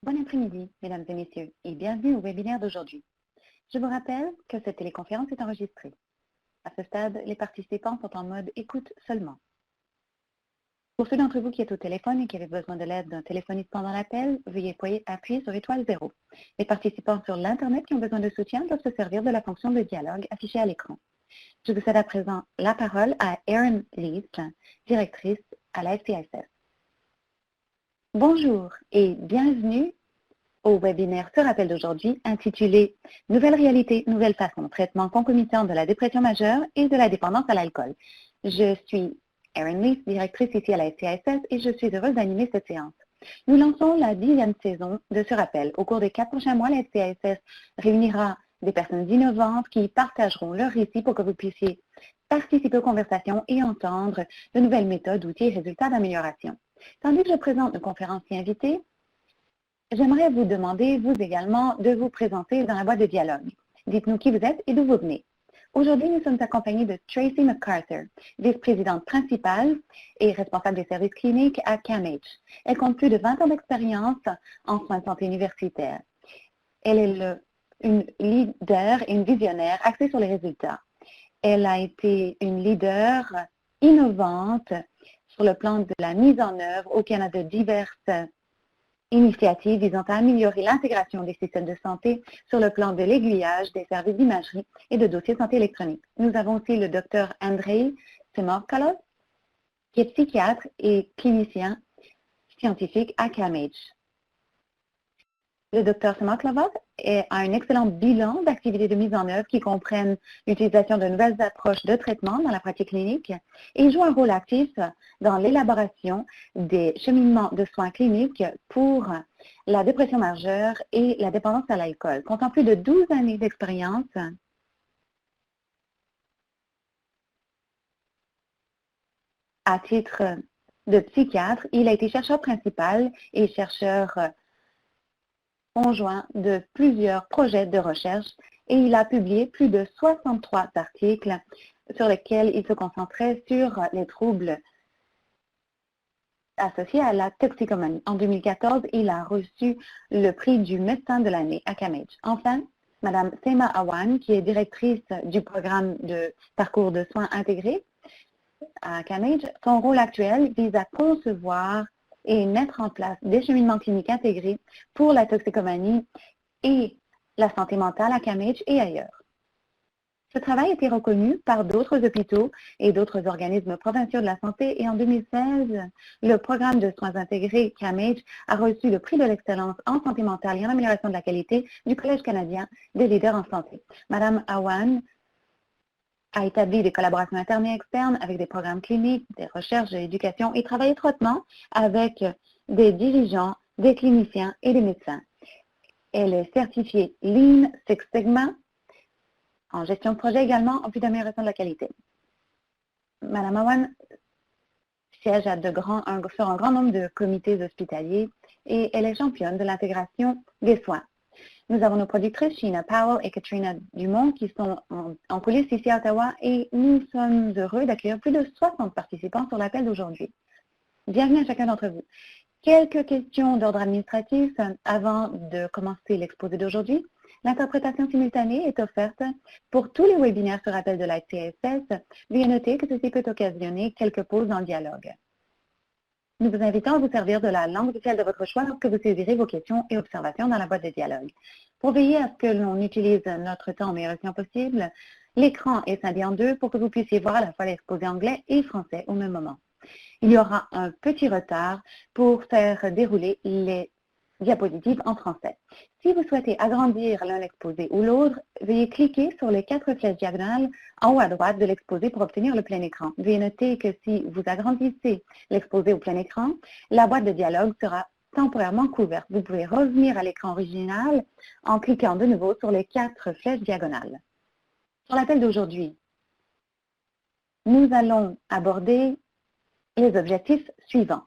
Bon après-midi, mesdames et messieurs, et bienvenue au webinaire d'aujourd'hui. Je vous rappelle que cette téléconférence est enregistrée. À ce stade, les participants sont en mode écoute seulement. Pour ceux d'entre vous qui êtes au téléphone et qui avez besoin de l'aide d'un téléphoniste pendant l'appel, veuillez appuyer sur étoile 0. Les participants sur l'Internet qui ont besoin de soutien doivent se servir de la fonction de dialogue affichée à l'écran. Je vous cède à présent la parole à Erin Leith, directrice à la FCISS. Bonjour et bienvenue au webinaire Ce rappel d'aujourd'hui intitulé « Nouvelle réalité, nouvelle façon, traitement concomitant de la dépression majeure et de la dépendance à l'alcool ». Je suis Erin Leith, directrice ici à la FCISS et je suis heureuse d'animer cette séance. Nous lançons la 10e saison de Ce rappel. Au cours des 4 prochains mois, la FCISS réunira des personnes innovantes qui partageront leurs récits pour que vous puissiez participer aux conversations et entendre de nouvelles méthodes, outils et résultats d'amélioration. Tandis que je présente nos conférenciers invités, j'aimerais vous demander, vous également, de vous présenter dans la boîte de dialogue. Dites-nous qui vous êtes et d'où vous venez. Aujourd'hui, nous sommes accompagnés de Tracy McArthur, vice-présidente principale et responsable des services cliniques à CAMH. Elle compte plus de 20 ans d'expérience en soins de santé universitaires. Elle est une leader et une visionnaire axée sur les résultats. Elle a été une leader innovante sur le plan de la mise en œuvre au Canada de diverses initiatives visant à améliorer l'intégration des systèmes de santé sur le plan de l'aiguillage, des services d'imagerie et de dossiers de santé électronique. Nous avons aussi le Dr Andrei Semorkalov, qui est psychiatre et clinicien scientifique à CAMH. Le Dr Semorkalov a un excellent bilan d'activités de mise en œuvre qui comprennent l'utilisation de nouvelles approches de traitement dans la pratique clinique et il joue un rôle actif dans l'élaboration des cheminements de soins cliniques pour la dépression majeure et la dépendance à l'alcool. Comptant plus de 12 années d'expérience, à titre de psychiatre, il a été chercheur principal et chercheur conjoint de plusieurs projets de recherche et il a publié plus de 63 articles sur lesquels il se concentrait sur les troubles associés à la toxicomanie. En 2014, il a reçu le prix du médecin de l'année à CAMH. Enfin, Mme Seema Awan, qui est directrice du programme de parcours de soins intégrés à CAMH, son rôle actuel vise à concevoir et mettre en place des cheminements cliniques intégrés pour la toxicomanie et la santé mentale à CAMH et ailleurs. Ce travail a été reconnu par d'autres hôpitaux et d'autres organismes provinciaux de la santé et en 2016, le programme de soins intégrés CAMH a reçu le prix de l'excellence en santé mentale et en amélioration de la qualité du Collège canadien des leaders en santé. Mme Awan a établi des collaborations internes et externes avec des programmes cliniques, des recherches, de l'éducation et travaille étroitement avec des dirigeants, des cliniciens et des médecins. Elle est certifiée Lean Six Sigma en gestion de projet également en vue d'amélioration de la qualité. Mme Awan siège sur un grand nombre de comités hospitaliers et elle est championne de l'intégration des soins. Nous avons nos productrices, Sheena Powell et Katrina Dumont, qui sont en coulisses ici à Ottawa et nous sommes heureux d'accueillir plus de 60 participants sur l'appel d'aujourd'hui. Bienvenue à chacun d'entre vous. Quelques questions d'ordre administratif avant de commencer l'exposé d'aujourd'hui. L'interprétation simultanée est offerte pour tous les webinaires sur appel de la FCISS. Veuillez noter que ceci peut occasionner quelques pauses dans le dialogue. Nous vous invitons à vous servir de la langue officielle de votre choix lorsque vous saisirez vos questions et observations dans la boîte de dialogue. Pour veiller à ce que l'on utilise notre temps au meilleur possible, l'écran est scindé en deux pour que vous puissiez voir à la fois l'exposé anglais et français au même moment. Il y aura un petit retard pour faire dérouler les diapositives en français. Si vous souhaitez agrandir l'un exposé ou l'autre, veuillez cliquer sur les 4 flèches diagonales en haut à droite de l'exposé pour obtenir le plein écran. Veuillez noter que si vous agrandissez l'exposé au plein écran, la boîte de dialogue sera temporairement couverte. Vous pouvez revenir à l'écran original en cliquant de nouveau sur les 4 flèches diagonales. Sur l'appel d'aujourd'hui, nous allons aborder les objectifs suivants.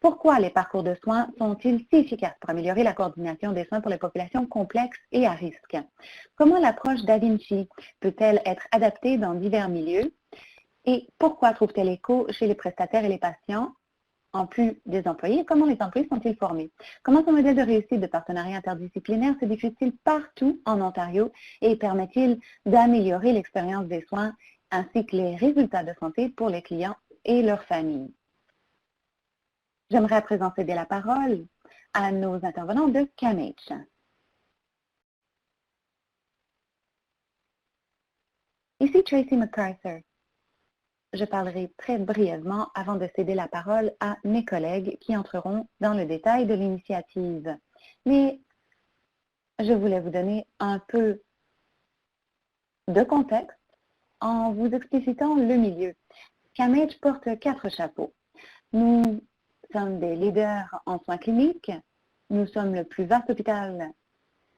Pourquoi les parcours de soins sont-ils si efficaces pour améliorer la coordination des soins pour les populations complexes et à risque? Comment l'approche Da Vinci peut-elle être adaptée dans divers milieux? Et pourquoi trouve-t-elle écho chez les prestataires et les patients? en plus des employés, comment les employés sont-ils formés? Comment ce modèle de réussite de partenariat interdisciplinaire se diffuse-t-il partout en Ontario et permet-il d'améliorer l'expérience des soins ainsi que les résultats de santé pour les clients et leurs familles? J'aimerais à présent céder la parole à nos intervenants de CAMH. Ici Tracy MacArthur. Je parlerai très brièvement avant de céder la parole à mes collègues qui entreront dans le détail de l'initiative. Mais je voulais vous donner un peu de contexte en vous explicitant le milieu. CAMH porte 4 chapeaux. Nous sommes des leaders en soins cliniques. Nous sommes le plus vaste hôpital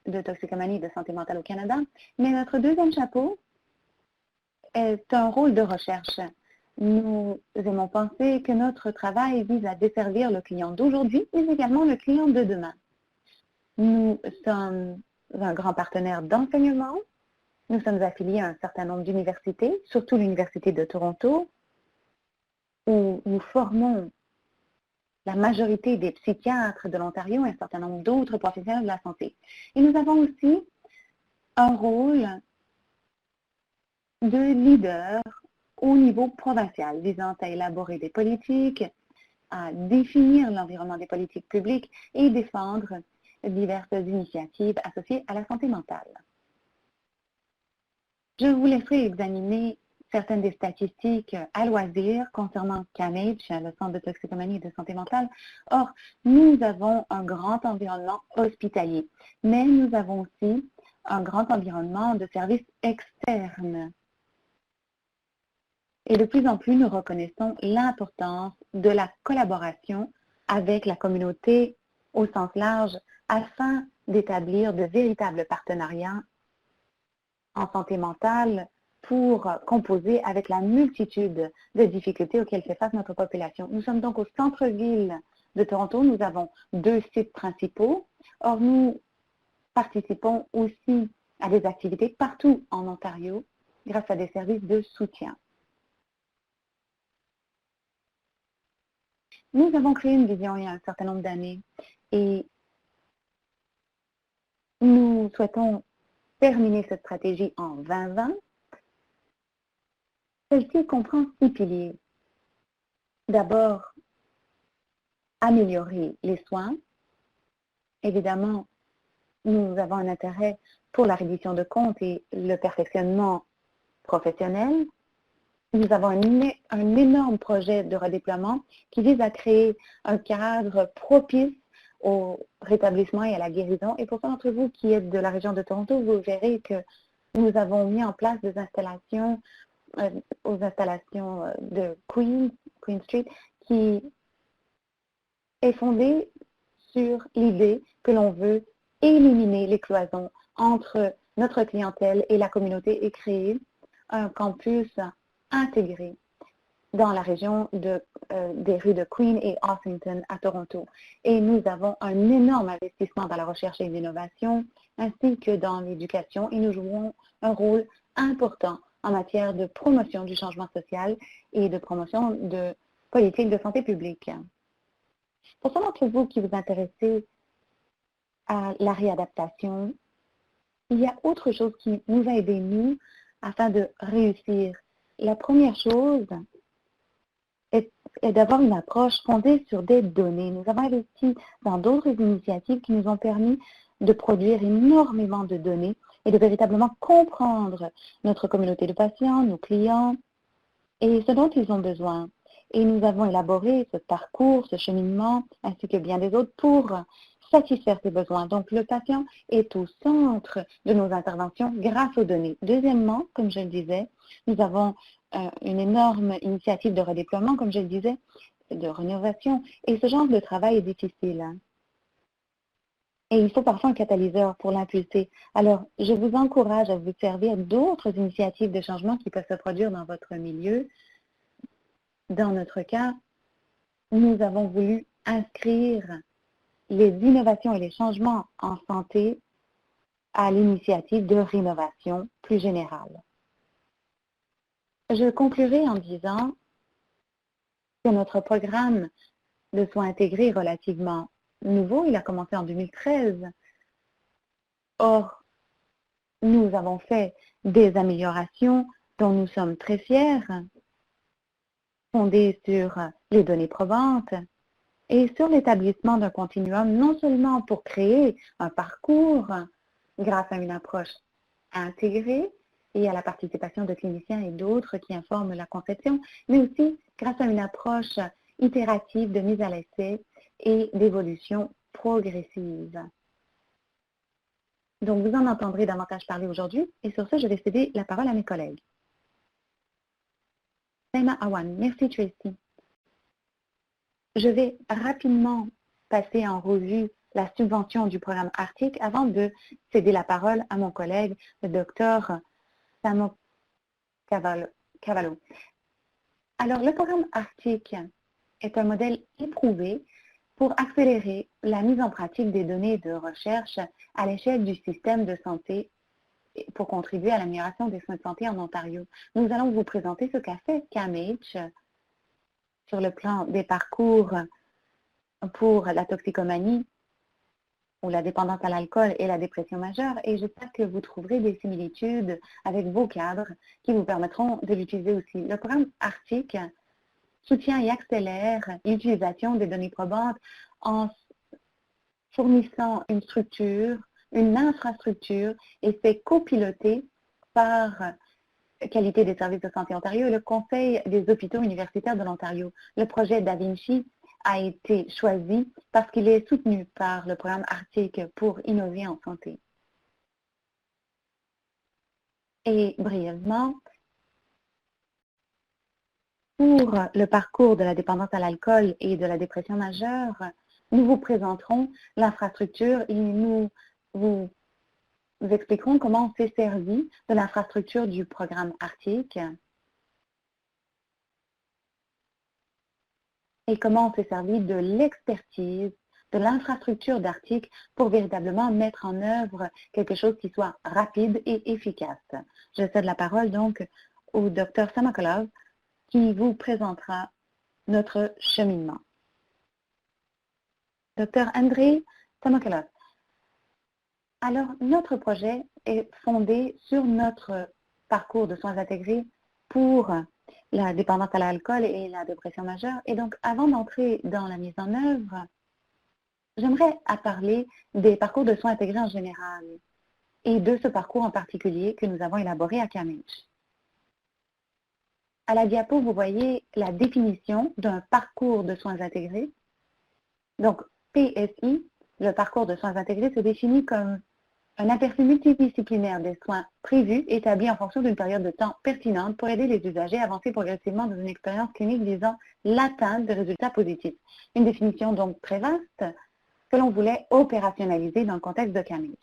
de toxicomanie et de santé mentale au Canada. Mais notre deuxième chapeau est un rôle de recherche. Nous aimons penser que notre travail vise à desservir le client d'aujourd'hui, mais également le client de demain. Nous sommes un grand partenaire d'enseignement. Nous sommes affiliés à un certain nombre d'universités, surtout l'Université de Toronto, où nous formons la majorité des psychiatres de l'Ontario et un certain nombre d'autres professionnels de la santé. Et nous avons aussi un rôle de leader au niveau provincial, visant à élaborer des politiques, à définir l'environnement des politiques publiques et défendre diverses initiatives associées à la santé mentale. Je vous laisserai examiner certaines des statistiques à loisir concernant CAMH, le Centre de toxicomanie et de santé mentale. Or, nous avons un grand environnement hospitalier, mais nous avons aussi un grand environnement de services externes. Et de plus en plus, nous reconnaissons l'importance de la collaboration avec la communauté au sens large afin d'établir de véritables partenariats en santé mentale pour composer avec la multitude de difficultés auxquelles fait face notre population. Nous sommes donc au centre-ville de Toronto. Nous avons 2 sites principaux. Or, nous participons aussi à des activités partout en Ontario grâce à des services de soutien. Nous avons créé une vision il y a un certain nombre d'années et nous souhaitons terminer cette stratégie en 2020. Celle-ci comprend 6 piliers. D'abord, améliorer les soins. Évidemment, nous avons un intérêt pour la reddition de comptes et le perfectionnement professionnel. Nous avons un énorme projet de redéploiement qui vise à créer un cadre propice au rétablissement et à la guérison. Et pour ceux d'entre vous qui êtes de la région de Toronto, vous verrez que nous avons mis en place des installations aux installations de Queen Street, qui est fondée sur l'idée que l'on veut éliminer les cloisons entre notre clientèle et la communauté et créer un campus intégré dans la région des rues de Queen et Ossington à Toronto. Et nous avons un énorme investissement dans la recherche et l'innovation, ainsi que dans l'éducation, et nous jouons un rôle important en matière de promotion du changement social et de promotion de politiques de santé publique. Pour ceux d'entre vous qui vous intéressez à la réadaptation, il y a autre chose qui nous a aidés, nous, afin de réussir. La première chose est d'avoir une approche fondée sur des données. Nous avons investi dans d'autres initiatives qui nous ont permis de produire énormément de données et de véritablement comprendre notre communauté de patients, nos clients et ce dont ils ont besoin. Et nous avons élaboré ce parcours, ce cheminement, ainsi que bien des autres pour satisfaire ces besoins. Donc, le patient est au centre de nos interventions grâce aux données. Deuxièmement, comme je le disais, nous avons une énorme initiative de redéploiement, comme je le disais, de rénovation. Et ce genre de travail est difficile. Et il faut parfois un catalyseur pour l'impulser. Alors, je vous encourage à vous servir d'autres initiatives de changement qui peuvent se produire dans votre milieu. Dans notre cas, nous avons voulu inscrire les innovations et les changements en santé à l'initiative de rénovation plus générale. Je conclurai en disant que notre programme de soins intégrés relativement nouveau. Il a commencé en 2013. Or, nous avons fait des améliorations dont nous sommes très fiers, fondées sur les données probantes et sur l'établissement d'un continuum, non seulement pour créer un parcours grâce à une approche intégrée et à la participation de cliniciens et d'autres qui informent la conception, mais aussi grâce à une approche itérative de mise à l'essai et d'évolution progressive. Donc, vous en entendrez davantage parler aujourd'hui et sur ce, je vais céder la parole à mes collègues. Seima Awan, merci Tracy. Je vais rapidement passer en revue la subvention du programme Arctic avant de céder la parole à mon collègue, le docteur Samo Cavallo. Alors, le programme Arctic est un modèle éprouvé pour accélérer la mise en pratique des données de recherche à l'échelle du système de santé pour contribuer à l'amélioration des soins de santé en Ontario. Nous allons vous présenter ce qu'a fait CAMH sur le plan des parcours pour la toxicomanie ou la dépendance à l'alcool et la dépression majeure, et j'espère que vous trouverez des similitudes avec vos cadres qui vous permettront de l'utiliser aussi. Le programme Arctic soutient et accélère l'utilisation des données probantes en fournissant une structure, une infrastructure, et c'est copiloté par Qualité des services de santé Ontario et le Conseil des hôpitaux universitaires de l'Ontario. Le projet Da Vinci a été choisi parce qu'il est soutenu par le programme Arctic pour innover en santé. Et brièvement, pour le parcours de la dépendance à l'alcool et de la dépression majeure, nous vous présenterons l'infrastructure et nous vous expliquerons comment on s'est servi de l'infrastructure du programme Arctic et comment on s'est servi de l'expertise, de l'infrastructure d'Arctic pour véritablement mettre en œuvre quelque chose qui soit rapide et efficace. Je cède la parole donc au Dr Samakolov qui vous présentera notre cheminement. Dr Andrei Samakolov. Alors, notre projet est fondé sur notre parcours de soins intégrés pour la dépendance à l'alcool et la dépression majeure. Et donc, avant d'entrer dans la mise en œuvre, j'aimerais parler des parcours de soins intégrés en général et de ce parcours en particulier que nous avons élaboré à CAMH. À la diapo, vous voyez la définition d'un parcours de soins intégrés. Donc, PSI, le parcours de soins intégrés, se définit comme un aperçu multidisciplinaire des soins prévus établi en fonction d'une période de temps pertinente pour aider les usagers à avancer progressivement dans une expérience clinique visant l'atteinte de résultats positifs. Une définition donc très vaste que l'on voulait opérationnaliser dans le contexte de CAMH.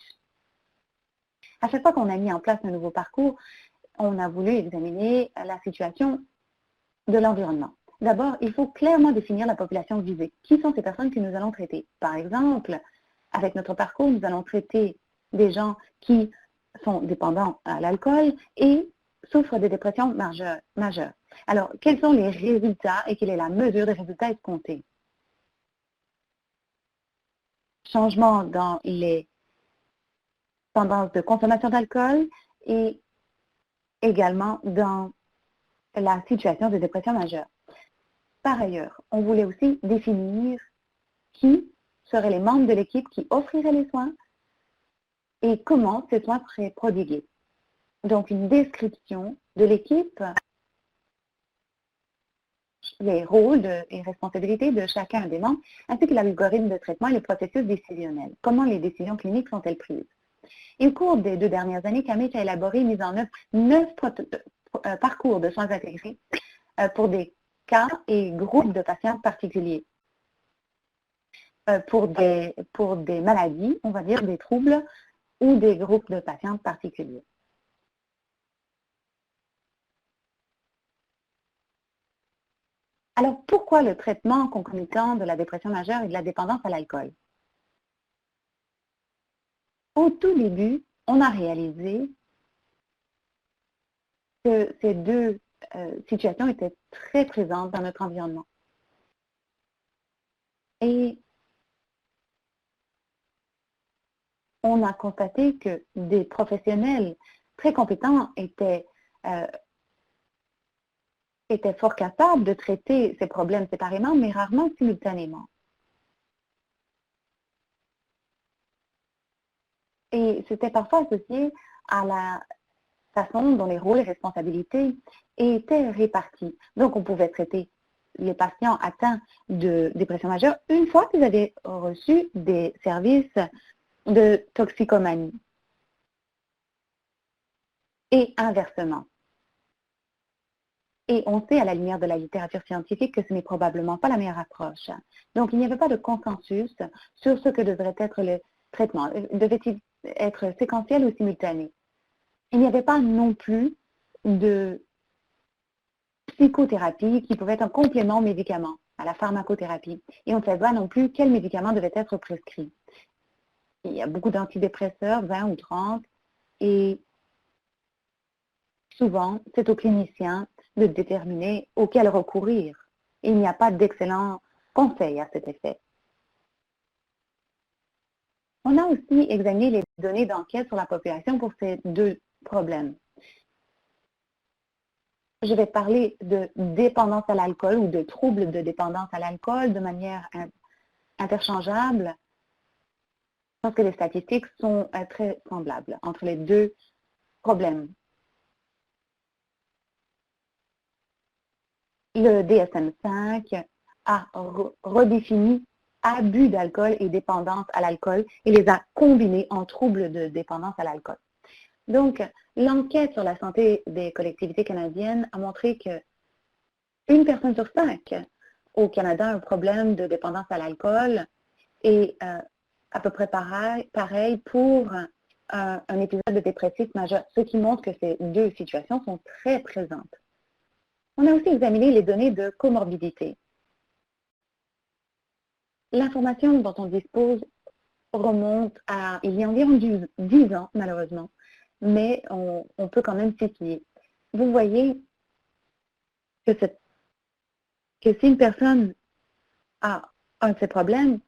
À chaque fois qu'on a mis en place un nouveau parcours, on a voulu examiner la situation de l'environnement. D'abord, il faut clairement définir la population visée. Qui sont ces personnes que nous allons traiter? Par exemple, avec notre parcours, nous allons traiter des gens qui sont dépendants à l'alcool et souffrent de dépression majeure. Alors, quels sont les résultats et quelle est la mesure des résultats escomptés? Changement dans les tendances de consommation d'alcool et également dans la situation de dépression majeure. Par ailleurs, on voulait aussi définir qui seraient les membres de l'équipe qui offriraient les soins et comment ces soins seraient prodigués. Donc, une description de l'équipe, les rôles et responsabilités de chacun des membres, ainsi que l'algorithme de traitement et le processus décisionnel. Comment les décisions cliniques sont-elles prises? Et au cours des 2 dernières années, CAMH a élaboré et mis en œuvre 9 parcours de soins intégrés pour des cas et groupes de patients particuliers. Pour des maladies, on va dire des troubles, ou des groupes de patients particuliers. Alors, pourquoi le traitement concomitant de la dépression majeure et de la dépendance à l'alcool? Au tout début, on a réalisé que ces deux situations étaient très présentes dans notre environnement. Et on a constaté que des professionnels très compétents étaient fort capables de traiter ces problèmes séparément, mais rarement simultanément. Et c'était parfois associé à la façon dont les rôles et responsabilités étaient répartis. Donc, on pouvait traiter les patients atteints de dépression majeure une fois qu'ils avaient reçu des services de toxicomanie. Et inversement. Et on sait à la lumière de la littérature scientifique que ce n'est probablement pas la meilleure approche. Donc, il n'y avait pas de consensus sur ce que devrait être le traitement. Devait-il être séquentiel ou simultané? Il n'y avait pas non plus de psychothérapie qui pouvait être un complément au médicament, à la pharmacothérapie. Et on ne savait pas non plus quel médicament devait être prescrit. Il y a beaucoup d'antidépresseurs, 20 ou 30, et souvent, c'est aux cliniciens de déterminer auquel recourir. Il n'y a pas d'excellents conseils à cet effet. On a aussi examiné les données d'enquête sur la population pour ces deux problèmes. Je vais parler de dépendance à l'alcool ou de troubles de dépendance à l'alcool de manière interchangeable parce que les statistiques sont très semblables entre les deux problèmes. Le DSM-5 a redéfini abus d'alcool et dépendance à l'alcool et les a combinés en troubles de dépendance à l'alcool. Donc, l'enquête sur la santé des collectivités canadiennes a montré que une personne sur 5 au Canada a un problème de dépendance à l'alcool et à peu près pareil pour un épisode de dépressif majeur, ce qui montre que ces deux situations sont très présentes. On a aussi examiné les données de comorbidité. L'information dont on dispose remonte à il y a environ 10 ans, malheureusement, mais on peut quand même s'y fier. Vous voyez que si une personne a un de ces problèmes,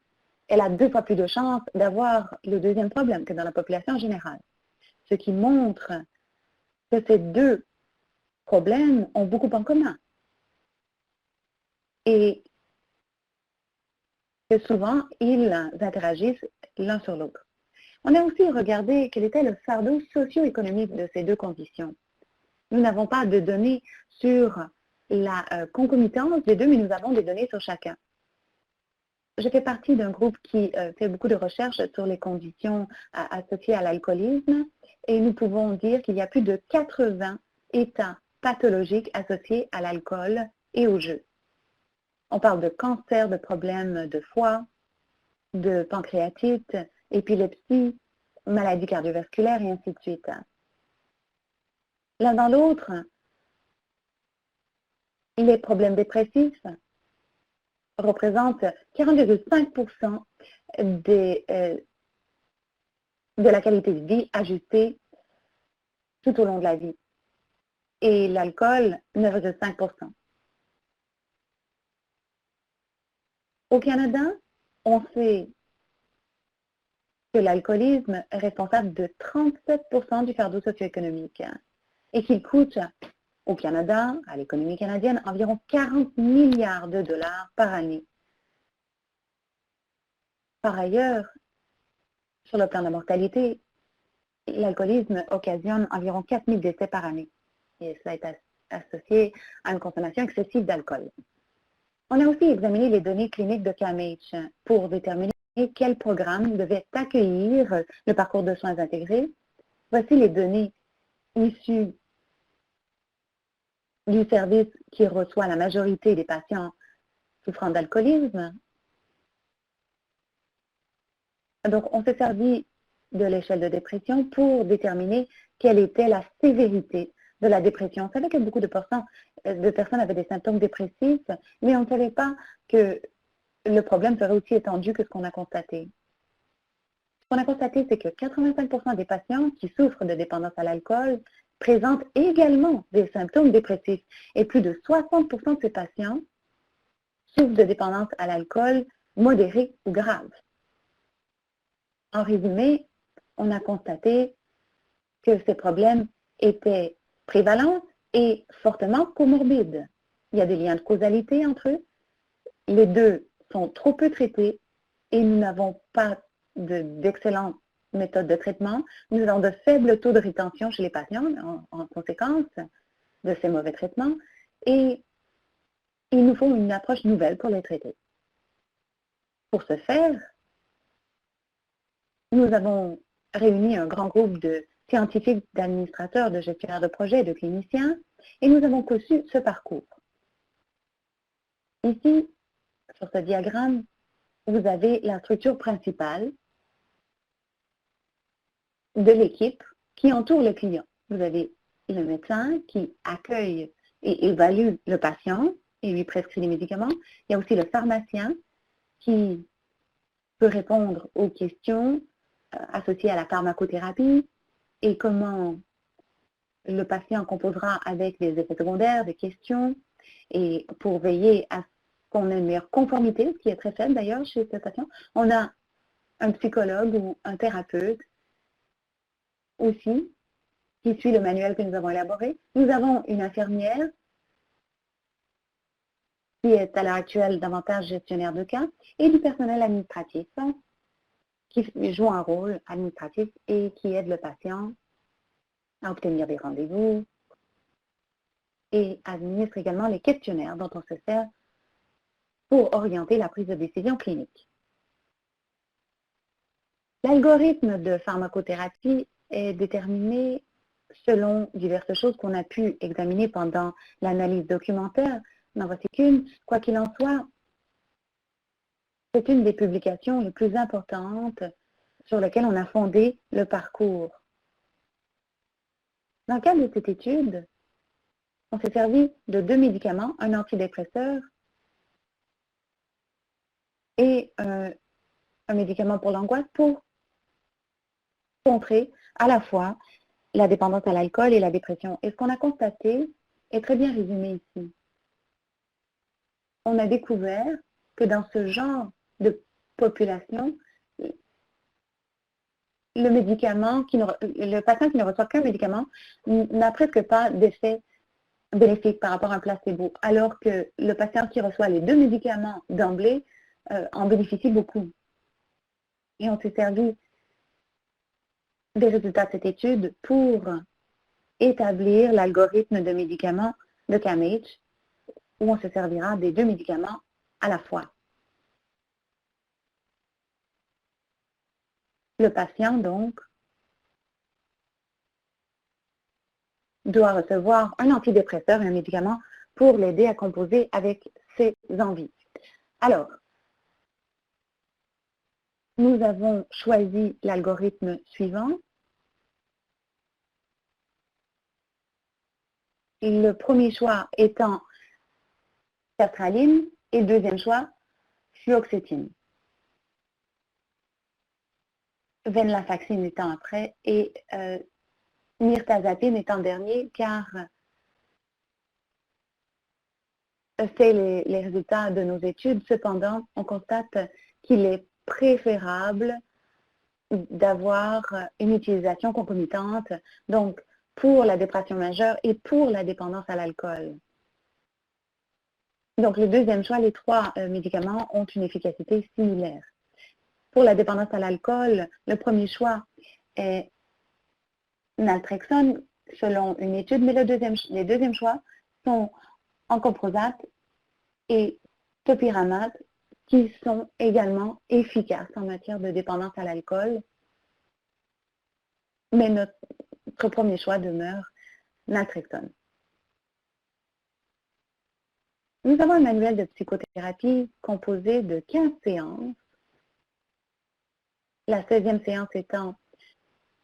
elle a 2 fois plus de chances d'avoir le deuxième problème que dans la population générale. Ce qui montre que ces deux problèmes ont beaucoup en commun. Et que souvent, ils interagissent l'un sur l'autre. On a aussi regardé quel était le fardeau socio-économique de ces deux conditions. Nous n'avons pas de données sur la concomitance des deux, mais nous avons des données sur chacun. Je fais partie d'un groupe qui fait beaucoup de recherches sur les conditions associées à l'alcoolisme et nous pouvons dire qu'il y a plus de 80 états pathologiques associés à l'alcool et au jeu. On parle de cancer, de problèmes de foie, de pancréatite, épilepsie, maladies cardiovasculaires et ainsi de suite. L'un dans l'autre, les problèmes dépressifs représentent 40,5% de la qualité de vie ajustée tout au long de la vie. Et l'alcool, 9,5%. Au Canada, on sait que l'alcoolisme est responsable de 37% du fardeau socio-économique et qu'il coûte au Canada, à l'économie canadienne, environ 40 milliards de dollars par année. Par ailleurs, sur le plan de la mortalité, l'alcoolisme occasionne environ 4 000 décès par année. Et cela est associé à une consommation excessive d'alcool. On a aussi examiné les données cliniques de CAMH pour déterminer quel programme devait accueillir le parcours de soins intégrés. Voici les données issues du service qui reçoit la majorité des patients souffrant d'alcoolisme. Donc, on s'est servi de l'échelle de dépression pour déterminer quelle était la sévérité de la dépression. On savait que beaucoup de personnes avaient des symptômes dépressifs, mais on ne savait pas que le problème serait aussi étendu que ce qu'on a constaté. Ce qu'on a constaté, c'est que 85% des patients qui souffrent de dépendance à l'alcool présentent également des symptômes dépressifs. Et plus de 60% de ces patients souffrent de dépendance à l'alcool modérés ou graves. En résumé, on a constaté que ces problèmes étaient prévalents et fortement comorbides. Il y a des liens de causalité entre eux. Les deux sont trop peu traités et nous n'avons pas d'excellentes méthodes de traitement. Nous avons de faibles taux de rétention chez les patients en conséquence de ces mauvais traitements et il nous faut une approche nouvelle pour les traiter. Pour ce faire, nous avons réuni un grand groupe de scientifiques, d'administrateurs, de gestionnaires de projets, de cliniciens, et nous avons conçu ce parcours. Ici, sur ce diagramme, vous avez la structure principale de l'équipe qui entoure le client. Vous avez le médecin qui accueille et évalue le patient et lui prescrit des médicaments. Il y a aussi le pharmacien qui peut répondre aux questions associées à la pharmacothérapie et comment le patient composera avec des effets secondaires, des questions, et pour veiller à ce qu'on ait une meilleure conformité, ce qui est très faible d'ailleurs chez ce patient. On a un psychologue ou un thérapeute aussi qui suit le manuel que nous avons élaboré. Nous avons une infirmière qui est à l'heure actuelle davantage gestionnaire de cas et du personnel administratif qui joue un rôle administratif et qui aide le patient à obtenir des rendez-vous et administre également les questionnaires dont on se sert pour orienter la prise de décision clinique. L'algorithme de pharmacothérapie est déterminé selon diverses choses qu'on a pu examiner pendant l'analyse documentaire. N'en voici qu'une. Quoi qu'il en soit, c'est une des publications les plus importantes sur lesquelles on a fondé le parcours. Dans le cadre de cette étude, on s'est servi de 2 médicaments, un antidépresseur et un médicament pour l'angoisse pour contrer à la fois la dépendance à l'alcool et la dépression. Et ce qu'on a constaté est très bien résumé ici. On a découvert que dans ce genre de population, le patient qui ne reçoit qu'un médicament n'a presque pas d'effet bénéfique par rapport à un placebo, alors que le patient qui reçoit les 2 médicaments d'emblée en bénéficie beaucoup. Et on s'est servi des résultats de cette étude pour établir l'algorithme de médicaments de CAMH, où on se servira des 2 médicaments à la fois. Le patient, donc, doit recevoir un antidépresseur et un médicament pour l'aider à composer avec ses envies. Alors, nous avons choisi l'algorithme suivant. Le premier choix étant sertraline et le deuxième choix, fluoxétine. Venlafaxine étant après et mirtazapine étant dernier, car c'est les résultats de nos études. Cependant, on constate qu'il est préférable d'avoir une utilisation concomitante, donc pour la dépression majeure et pour la dépendance à l'alcool. Donc, le deuxième choix, les 3 médicaments ont une efficacité similaire. Pour la dépendance à l'alcool, le premier choix est naltrexone, selon une étude, mais les deuxièmes choix sont encomprosate et topiramate, qui sont également efficaces en matière de dépendance à l'alcool. Mais notre premier choix demeure naltrexone. Nous avons un manuel de psychothérapie composé de 15 séances. La 16e séance étant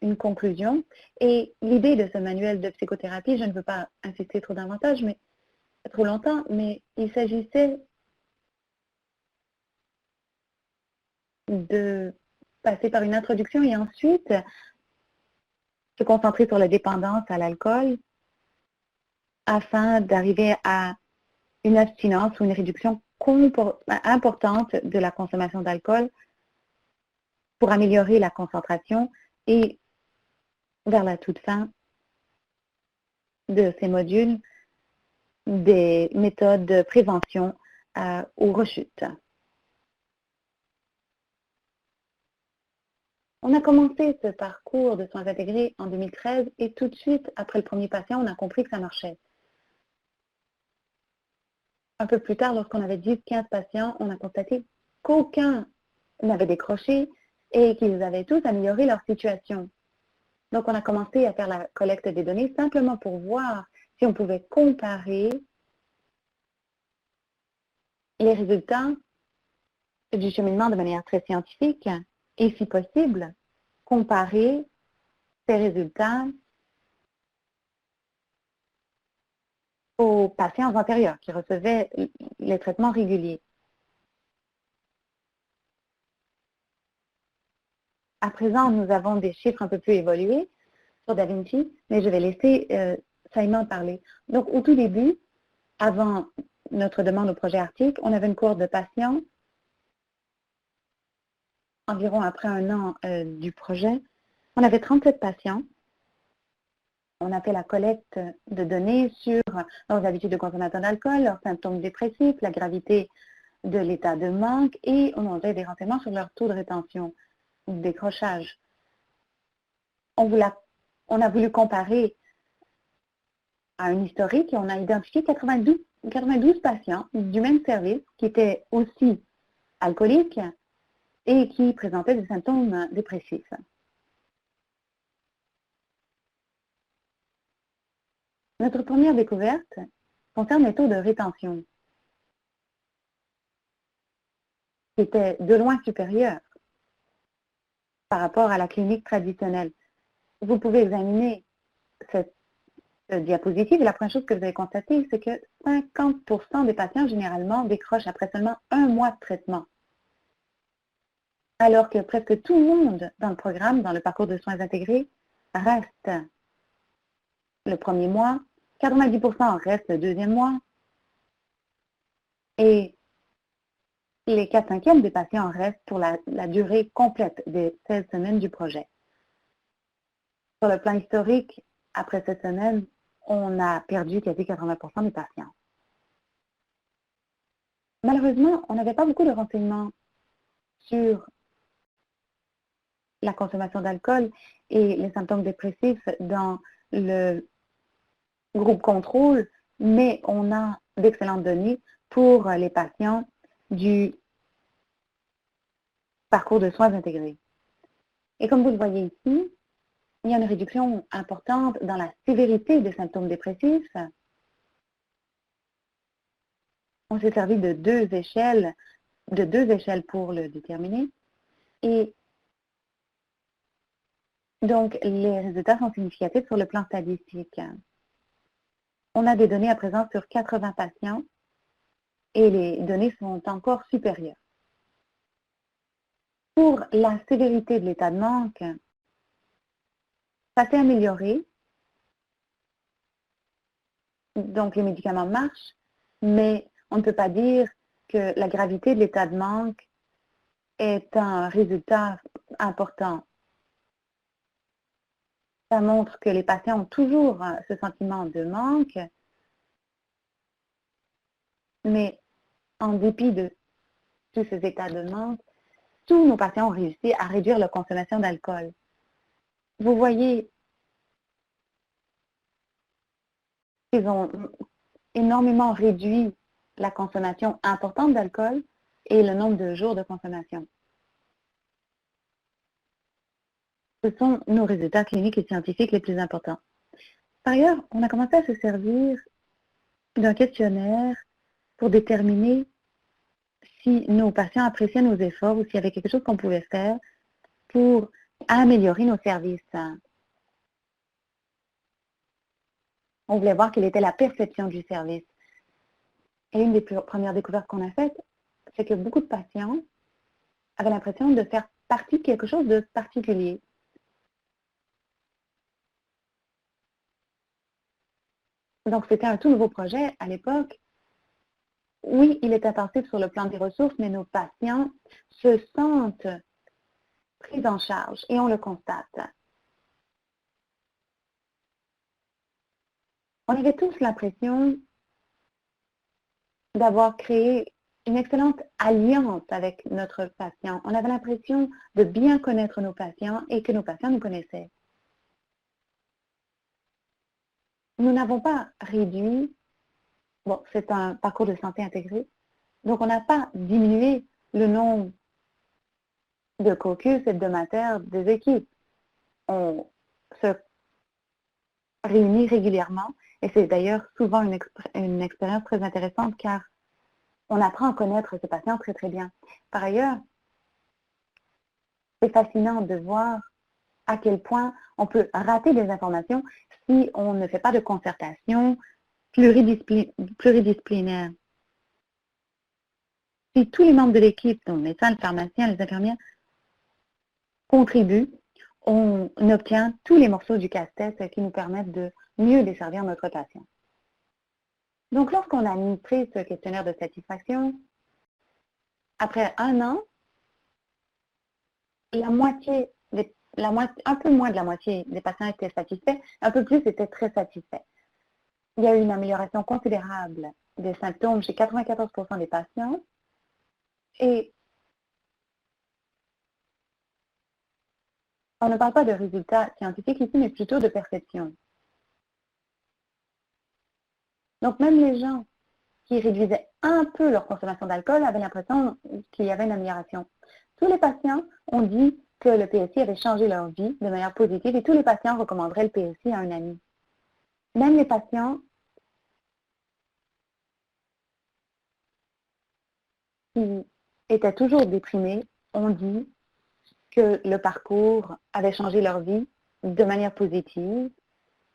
une conclusion. Et l'idée de ce manuel de psychothérapie, je ne veux pas insister trop longtemps, mais il s'agissait de passer par une introduction et ensuite se concentrer sur la dépendance à l'alcool afin d'arriver à une abstinence ou une réduction importante de la consommation d'alcool pour améliorer la concentration et vers la toute fin de ces modules, des méthodes de prévention aux rechutes. On a commencé ce parcours de soins intégrés en 2013 et tout de suite, après le premier patient, on a compris que ça marchait. Un peu plus tard, lorsqu'on avait 10-15 patients, on a constaté qu'aucun n'avait décroché et qu'ils avaient tous amélioré leur situation. Donc, on a commencé à faire la collecte des données simplement pour voir si on pouvait comparer les résultats du cheminement de manière très scientifique et, si possible, comparer ces résultats aux patients antérieurs qui recevaient les traitements réguliers. À présent, nous avons des chiffres un peu plus évolués sur DaVinci, mais je vais laisser Simon parler. Donc, au tout début, avant notre demande au projet Arctique, on avait une cohorte de patients. Environ après un an du projet, on avait 37 patients. On a fait la collecte de données sur leurs habitudes de consommation d'alcool, leurs symptômes dépressifs, la gravité de l'état de manque et on avait des renseignements sur leur taux de rétention ou de décrochage. On a voulu comparer à un historique et on a identifié 92 patients du même service qui étaient aussi alcooliques et qui présentaient des symptômes dépressifs. Notre première découverte concerne les taux de rétention, qui étaient de loin supérieurs par rapport à la clinique traditionnelle. Vous pouvez examiner cette diapositive et la première chose que vous avez constatée, c'est que 50% des patients généralement décrochent après seulement un mois de traitement. Alors que presque tout le monde dans le programme, dans le parcours de soins intégrés, reste le premier mois, 90% restent le deuxième mois et les 4/5 des patients restent pour la durée complète des 16 semaines du projet. Sur le plan historique, après cette semaine, on a perdu quasi 80% des patients. Malheureusement, on n'avait pas beaucoup de renseignements sur la consommation d'alcool et les symptômes dépressifs dans le groupe contrôle, mais on a d'excellentes données pour les patients du parcours de soins intégrés. Et comme vous le voyez ici, il y a une réduction importante dans la sévérité des symptômes dépressifs. On s'est servi de deux échelles pour le déterminer. Et donc, les résultats sont significatifs sur le plan statistique. On a des données à présent sur 80 patients et les données sont encore supérieures. Pour la sévérité de l'état de manque, ça s'est amélioré. Donc, les médicaments marchent, mais on ne peut pas dire que la gravité de l'état de manque est un résultat important. Ça montre que les patients ont toujours ce sentiment de manque, mais en dépit de tous ces états de manque, tous nos patients ont réussi à réduire leur consommation d'alcool. Vous voyez, ils ont énormément réduit la consommation importante d'alcool et le nombre de jours de consommation. Ce sont nos résultats cliniques et scientifiques les plus importants. Par ailleurs, on a commencé à se servir d'un questionnaire pour déterminer si nos patients appréciaient nos efforts ou s'il y avait quelque chose qu'on pouvait faire pour améliorer nos services. On voulait voir quelle était la perception du service. Et une des premières découvertes qu'on a faites, c'est que beaucoup de patients avaient l'impression de faire partie de quelque chose de particulier. Donc, c'était un tout nouveau projet à l'époque oui, il est intensif sur le plan des ressources, mais nos patients se sentent pris en charge et on le constate. On avait tous l'impression d'avoir créé une excellente alliance avec notre patient. On avait l'impression de bien connaître nos patients et que nos patients nous connaissaient. Nous n'avons pas réduit, bon, c'est un parcours de santé intégré, donc on n'a pas diminué le nombre de caucus hebdomadaires des équipes. On se réunit régulièrement et c'est d'ailleurs souvent une expérience très intéressante car on apprend à connaître ses patients très, très bien. Par ailleurs, c'est fascinant de voir à quel point on peut rater des informations si on ne fait pas de concertation pluridisciplinaire. Si tous les membres de l'équipe, donc les médecins, les pharmaciens, les infirmières, contribuent, on obtient tous les morceaux du casse-tête qui nous permettent de mieux desservir notre patient. Donc, lorsqu'on a administré ce questionnaire de satisfaction, après 1 an, un peu moins de la moitié des patients étaient satisfaits, un peu plus étaient très satisfaits. Il y a eu une amélioration considérable des symptômes chez 94% des patients et on ne parle pas de résultats scientifiques ici, mais plutôt de perception. Donc, même les gens qui réduisaient un peu leur consommation d'alcool avaient l'impression qu'il y avait une amélioration. Tous les patients ont dit que le PSI avait changé leur vie de manière positive et tous les patients recommanderaient le PSI à un ami. Même les patients qui étaient toujours déprimés ont dit que le parcours avait changé leur vie de manière positive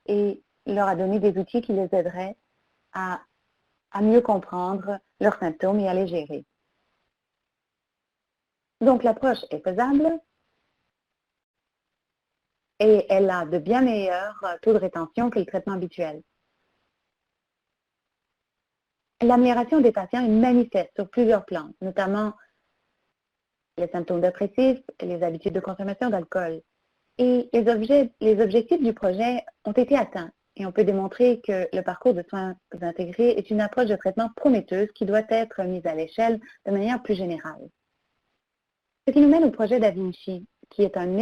et leur a donné des outils qui les aideraient à mieux comprendre leurs symptômes et à les gérer. Donc, l'approche est faisable et elle a de bien meilleurs taux de rétention que le traitement habituel. L'amélioration des patients est manifeste sur plusieurs plans, notamment les symptômes dépressifs, les habitudes de consommation d'alcool. Et les objectifs du projet ont été atteints et on peut démontrer que le parcours de soins intégrés est une approche de traitement prometteuse qui doit être mise à l'échelle de manière plus générale. Ce qui nous mène au projet DaVinci, qui est un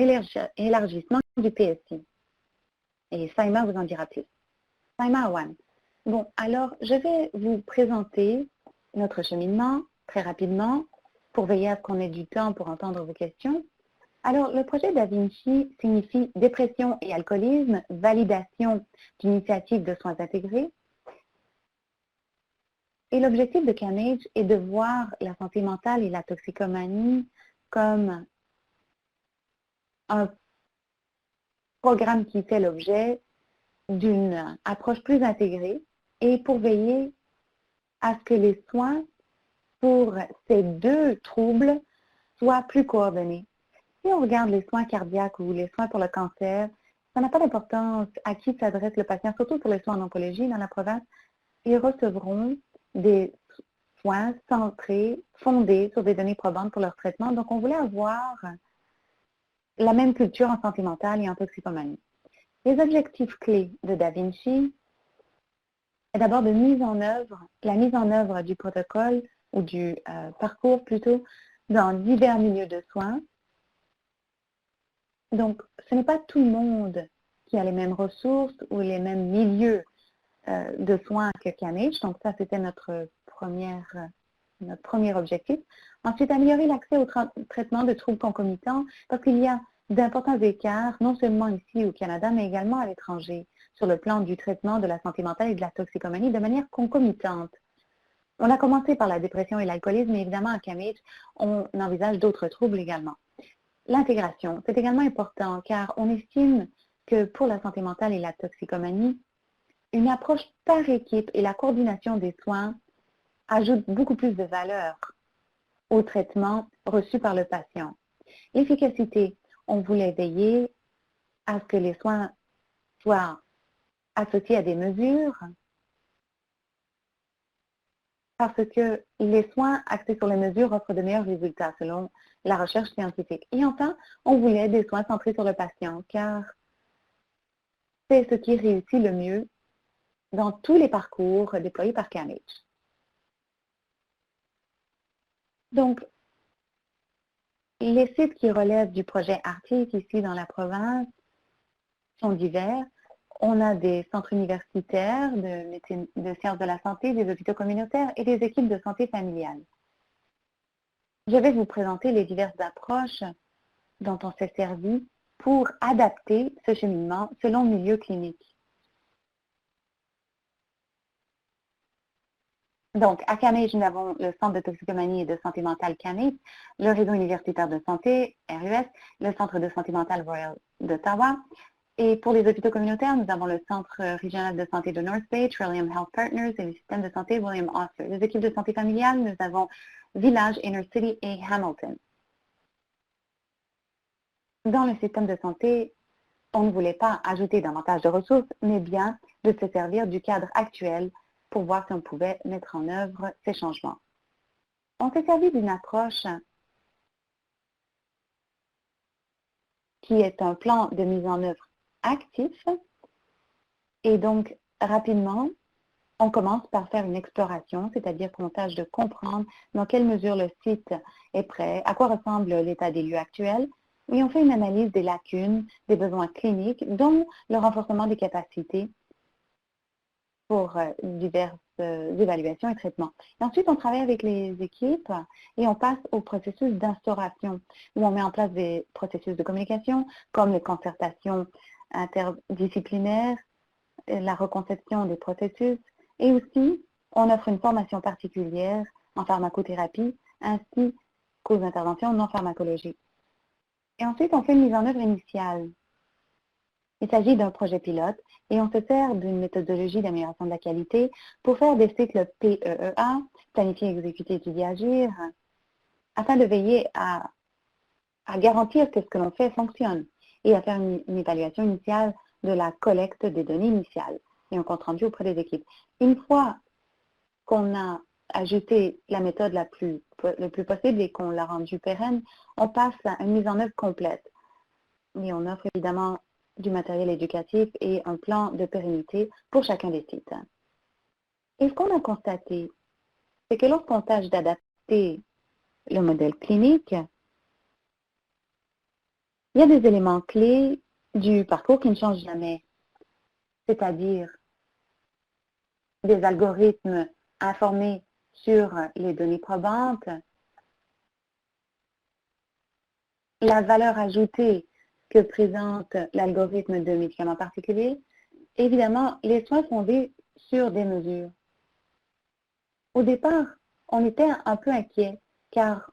élargissement du PSI. Et Saima vous en dira plus. Saima Awan. Bon, alors je vais vous présenter notre cheminement très rapidement pour veiller à ce qu'on ait du temps pour entendre vos questions. Alors, le projet DaVinci signifie dépression et alcoolisme, validation d'initiatives de soins intégrés. Et l'objectif de CAMAGE est de voir la santé mentale et la toxicomanie comme un programme qui fait l'objet d'une approche plus intégrée et pour veiller à ce que les soins pour ces deux troubles soient plus coordonnés. Si on regarde les soins cardiaques ou les soins pour le cancer, ça n'a pas d'importance à qui s'adresse le patient, surtout pour les soins en oncologie dans la province, ils recevront des soins centrés, fondés sur des données probantes pour leur traitement. Donc, on voulait avoir la même culture en santé mentale et en toxicomanie. Les objectifs clés de DaVinci est d'abord la mise en œuvre du protocole ou du parcours plutôt dans divers milieux de soins. Donc, ce n'est pas tout le monde qui a les mêmes ressources ou les mêmes milieux de soins que CAMAGE. Donc, ça, c'était notre premier objectif. Ensuite, améliorer l'accès au traitement de troubles concomitants parce qu'il y a d'importants écarts, non seulement ici au Canada, mais également à l'étranger, sur le plan du traitement de la santé mentale et de la toxicomanie de manière concomitante. On a commencé par la dépression et l'alcoolisme, mais évidemment, à CAMAGE, on envisage d'autres troubles également. L'intégration, c'est également important car on estime que pour la santé mentale et la toxicomanie, une approche par équipe et la coordination des soins ajoutent beaucoup plus de valeur au traitement reçu par le patient. L'efficacité, on voulait veiller à ce que les soins soient associés à des mesures parce que les soins axés sur les mesures offrent de meilleurs résultats selon la recherche scientifique. Et enfin, on voulait des soins centrés sur le patient, car c'est ce qui réussit le mieux dans tous les parcours déployés par CAMH. Donc, les sites qui relèvent du projet ARTIC ici dans la province sont divers. On a des centres universitaires de sciences de la santé, des hôpitaux communautaires et des équipes de santé familiale. Je vais vous présenter les diverses approches dont on s'est servi pour adapter ce cheminement selon le milieu clinique. Donc, à CAMH, nous avons le Centre de toxicomanie et de santé mentale CAMH, le Réseau universitaire de santé, RUS, le Centre de santé mentale Royal d'Ottawa. Et pour les hôpitaux communautaires, nous avons le Centre régional de santé de North Bay, Trillium Health Partners et le système de santé William Osler. Les équipes de santé familiale, nous avons Village, Inner City et Hamilton. Dans le système de santé, on ne voulait pas ajouter davantage de ressources, mais bien de se servir du cadre actuel pour voir si on pouvait mettre en œuvre ces changements. On s'est servi d'une approche qui est un plan de mise en œuvre actif. Et donc, rapidement, on commence par faire une exploration, c'est-à-dire qu'on tâche de comprendre dans quelle mesure le site est prêt, à quoi ressemble l'état des lieux actuel, et on fait une analyse des lacunes, des besoins cliniques, dont le renforcement des capacités pour diverses évaluations et traitements. Et ensuite, on travaille avec les équipes et on passe au processus d'instauration, où on met en place des processus de communication, comme les concertations interdisciplinaires, la reconception des processus, et aussi, on offre une formation particulière en pharmacothérapie, ainsi qu'aux interventions non pharmacologiques. Et ensuite, on fait une mise en œuvre initiale. Il s'agit d'un projet pilote et on se sert d'une méthodologie d'amélioration de la qualité pour faire des cycles PEEA, planifier, exécuter, étudier, agir, afin de veiller à garantir que ce que l'on fait fonctionne et à faire une évaluation initiale de la collecte des données initiales et un compte rendu auprès des équipes. Une fois qu'on a ajouté la méthode le plus possible et qu'on l'a rendue pérenne, on passe à une mise en œuvre complète. Et on offre évidemment du matériel éducatif et un plan de pérennité pour chacun des sites. Et ce qu'on a constaté, c'est que lorsqu'on tâche d'adapter le modèle clinique, il y a des éléments clés du parcours qui ne changent jamais, c'est-à-dire des algorithmes informés sur les données probantes, la valeur ajoutée que présente l'algorithme de médicaments particuliers, et évidemment, les soins fondés sur des mesures. Au départ, on était un peu inquiet car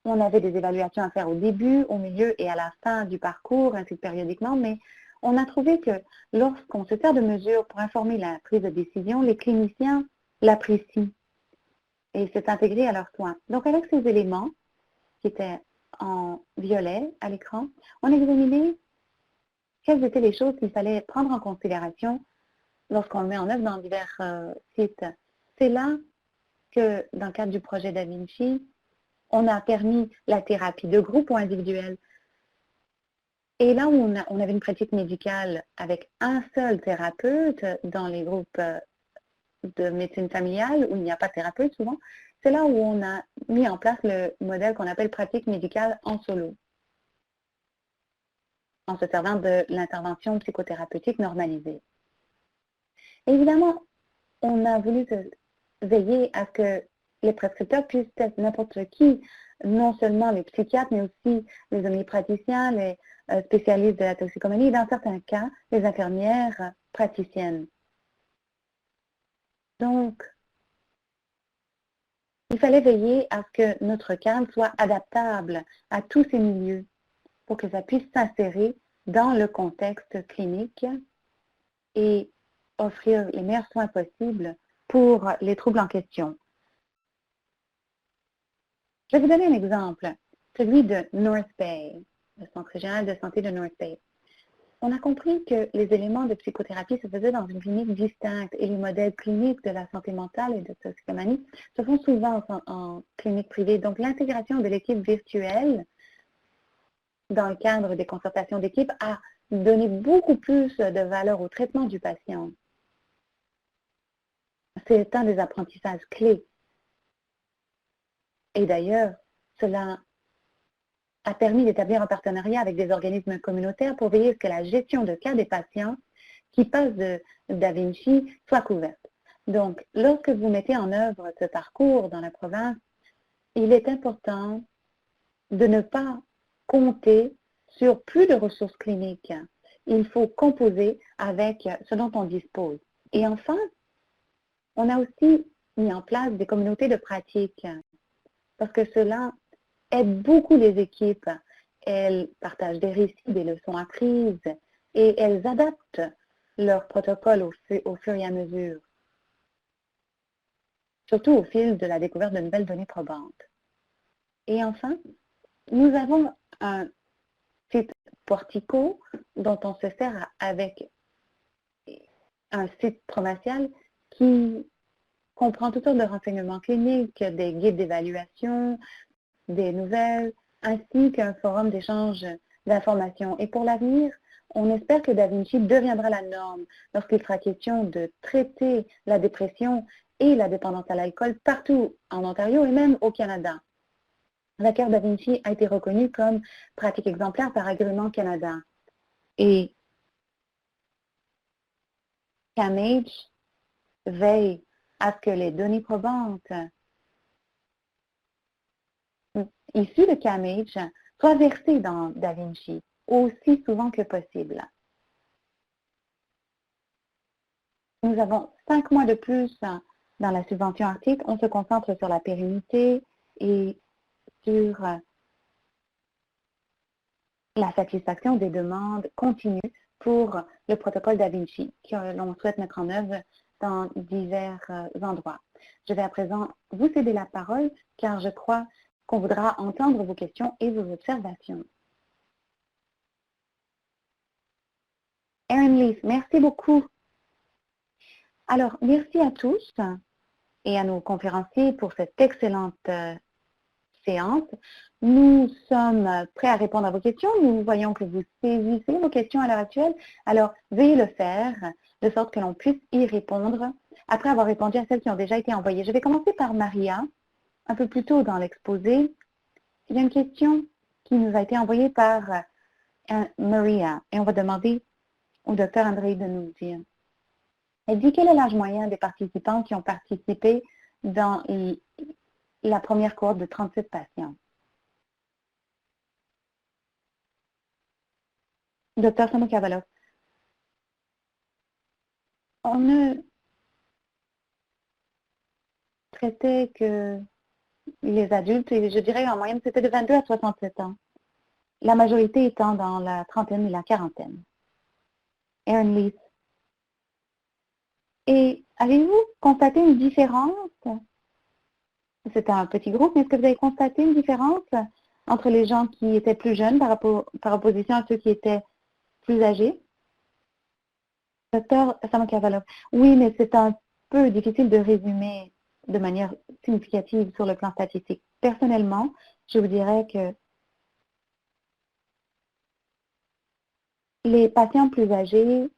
on avait des évaluations à faire au début, au milieu et à la fin du parcours, ainsi que périodiquement, mais on a trouvé que lorsqu'on se sert de mesures pour informer la prise de décision, les cliniciens l'apprécient et c'est intégré à leurs soins. Donc, avec ces éléments qui étaient en violet à l'écran, on a examiné quelles étaient les choses qu'il fallait prendre en considération lorsqu'on le met en œuvre dans divers sites. C'est là que, dans le cadre du projet Da Vinci, on a permis la thérapie de groupe ou individuelle. Et là où on avait une pratique médicale avec un seul thérapeute dans les groupes de médecine familiale, où il n'y a pas de thérapeute souvent, c'est là où on a mis en place le modèle qu'on appelle pratique médicale en solo, en se servant de l'intervention psychothérapeutique normalisée. Évidemment, on a voulu veiller à ce que les prescripteurs puissent être n'importe qui, non seulement les psychiatres, mais aussi les omnipraticiens, les spécialistes de la toxicomanie, et dans certains cas, les infirmières praticiennes. Donc, il fallait veiller à ce que notre cadre soit adaptable à tous ces milieux pour que ça puisse s'insérer dans le contexte clinique et offrir les meilleurs soins possibles pour les troubles en question. Je vais vous donner un exemple, celui de North Bay, le Centre régional de santé de North Bay. On a compris que les éléments de psychothérapie se faisaient dans une clinique distincte et les modèles cliniques de la santé mentale et de toxicomanie se font souvent en clinique privée. Donc, l'intégration de l'équipe virtuelle dans le cadre des concertations d'équipe a donné beaucoup plus de valeur au traitement du patient. C'est un des apprentissages clés. Et d'ailleurs, cela a permis d'établir un partenariat avec des organismes communautaires pour veiller à ce que la gestion de cas des patients qui passent de Da Vinci soit couverte. Donc, lorsque vous mettez en œuvre ce parcours dans la province, il est important de ne pas compter sur plus de ressources cliniques. Il faut composer avec ce dont on dispose. Et enfin, on a aussi mis en place des communautés de pratique parce que cela aide beaucoup les équipes. Elles partagent des récits, des leçons apprises et elles adaptent leurs protocoles au fur et à mesure, surtout au fil de la découverte de nouvelles données probantes. Et enfin, nous avons un site Portico dont on se sert avec un site provincial qui comprend toutes sortes de renseignements cliniques, des guides d'évaluation, des nouvelles, ainsi qu'un forum d'échange d'informations. Et pour l'avenir, on espère que Da Vinci deviendra la norme lorsqu'il sera question de traiter la dépression et la dépendance à l'alcool partout en Ontario et même au Canada. La carte Da Vinci a été reconnue comme pratique exemplaire par Agrément Canada. Et CAMH veille à ce que les données probantes issues de CAMH soient versées dans Da Vinci aussi souvent que possible. Nous avons 5 mois de plus dans la subvention Arctique. On se concentre sur la pérennité et sur la satisfaction des demandes continues pour le protocole Da Vinci que l'on souhaite mettre en œuvre dans divers endroits. Je vais à présent vous céder la parole car je crois qu'on voudra entendre vos questions et vos observations. Erin Leaf, merci beaucoup. Alors, merci à tous et à nos conférenciers pour cette excellente séance. Nous sommes prêts à répondre à vos questions. Nous voyons que vous saisissez vos questions à l'heure actuelle. Alors, veuillez le faire de sorte que l'on puisse y répondre après avoir répondu à celles qui ont déjà été envoyées. Je vais commencer par Maria, un peu plus tôt dans l'exposé. Il y a une question qui nous a été envoyée par Maria et on va demander au docteur André de nous dire. Elle dit quel est l'âge moyen des participants qui ont participé dans la première cohorte de 37 patients. Docteur Samokavalov, on ne traitait que les adultes, et je dirais en moyenne, c'était de 22 à 67 ans. La majorité étant dans la trentaine et la quarantaine. Erin Leith. Et avez-vous constaté une différence? C'était un petit groupe, mais est-ce que vous avez constaté une différence entre les gens qui étaient plus jeunes par opposition à ceux qui étaient plus âgés? Docteur Samokavalov, oui, mais c'est un peu difficile de résumer de manière significative sur le plan statistique. Personnellement, je vous dirais que les patients plus âgés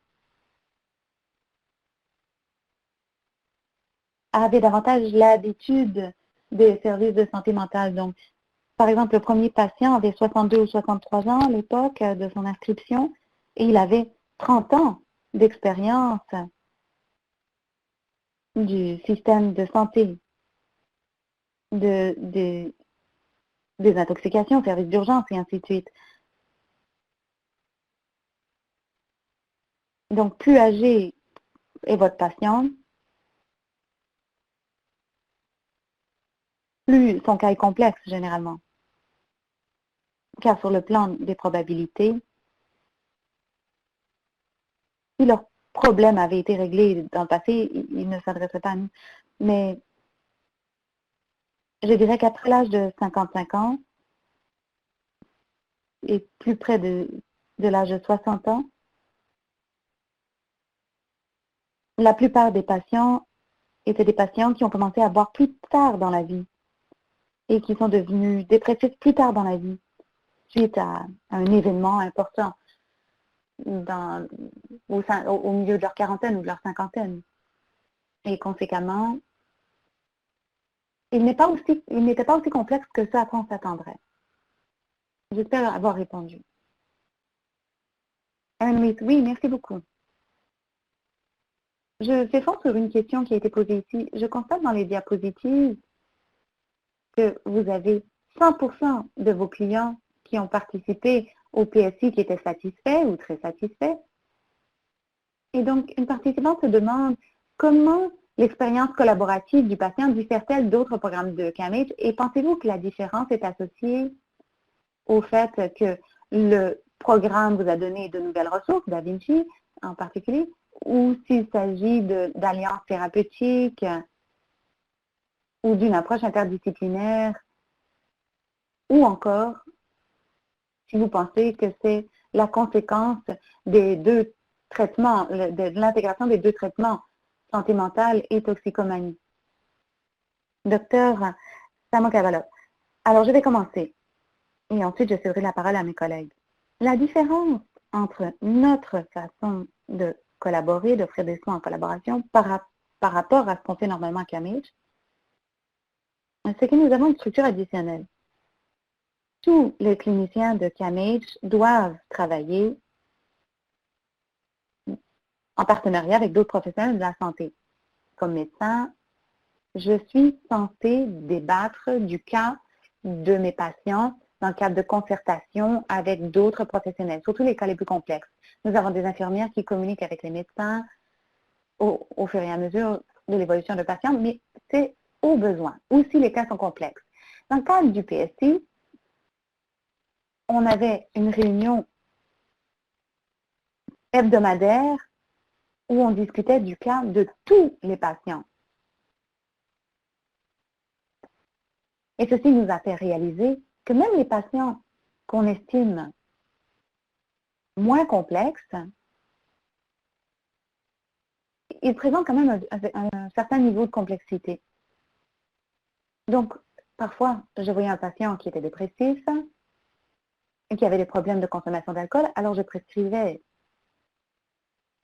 avaient davantage l'habitude des services de santé mentale. Donc, par exemple, le premier patient avait 62 ou 63 ans à l'époque de son inscription et il avait 30 ans d'expérience du système de santé, des intoxications, services d'urgence et ainsi de suite. Donc, plus âgé est votre patient, plus son cas est complexe généralement. Car sur le plan des probabilités, si leur problème avait été réglé dans le passé, ils ne s'adresseraient pas à nous. Mais je dirais qu'après l'âge de 55 ans, et plus près de l'âge de 60 ans, La plupart des patients étaient des patients qui ont commencé à boire plus tard dans la vie et qui sont devenus dépressifs plus tard dans la vie, suite à un événement important au milieu de leur quarantaine ou de leur cinquantaine. Et conséquemment, il n'était pas aussi complexe que ça à quoi on s'attendrait. J'espère avoir répondu. Anne-Louise, oui, merci beaucoup. Je fais fort sur une question qui a été posée ici. Je constate dans les diapositives que vous avez 100% de vos clients qui ont participé au PSI qui étaient satisfaits ou très satisfaits. Et donc, une participante se demande comment l'expérience collaborative du patient diffère-t-elle d'autres programmes de CAMH et pensez-vous que la différence est associée au fait que le programme vous a donné de nouvelles ressources, DaVinci en particulier, ou s'il s'agit d'alliances thérapeutiques ou d'une approche interdisciplinaire, ou encore si vous pensez que c'est la conséquence des deux traitements, de l'intégration des deux traitements, santé mentale et toxicomanie. Docteur Samokavala. Alors, je vais commencer et ensuite je céderai la parole à mes collègues. La différence entre notre façon de collaborer, d'offrir des soins en collaboration par rapport à ce qu'on fait normalement à CAMH, c'est que nous avons une structure additionnelle. Tous les cliniciens de CAMH doivent travailler en partenariat avec d'autres professionnels de la santé. Comme médecin, je suis censée débattre du cas de mes patients dans le cadre de concertation avec d'autres professionnels, surtout les cas les plus complexes. Nous avons des infirmières qui communiquent avec les médecins au fur et à mesure de l'évolution de patients, mais c'est au besoin, ou si les cas sont complexes. Dans le cadre du PSI, on avait une réunion hebdomadaire où on discutait du cas de tous les patients. Et ceci nous a fait réaliser que même les patients qu'on estime moins complexes, ils présentent quand même un certain niveau de complexité. Donc, parfois, je voyais un patient qui était dépressif et qui avait des problèmes de consommation d'alcool, alors je prescrivais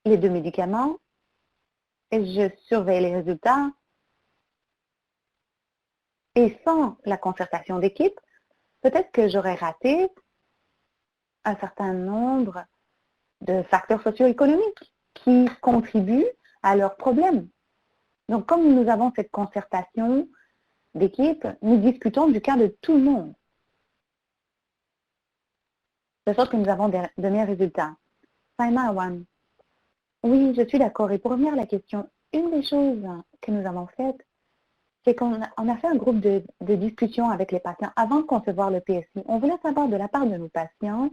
les deux médicaments et je surveillais les résultats. Et sans la concertation d'équipe, peut-être que j'aurais raté un certain nombre de facteurs socio-économiques qui contribuent à leurs problèmes. Donc, comme nous avons cette concertation d'équipe, nous discutons du cas de tout le monde. De sorte que nous avons de meilleurs résultats. Saima Awan. Oui, je suis d'accord. Et pour revenir à la question, une des choses que nous avons faites, c'est qu'on a fait un groupe de discussion avec les patients avant de concevoir le PSI. On voulait savoir de la part de nos patients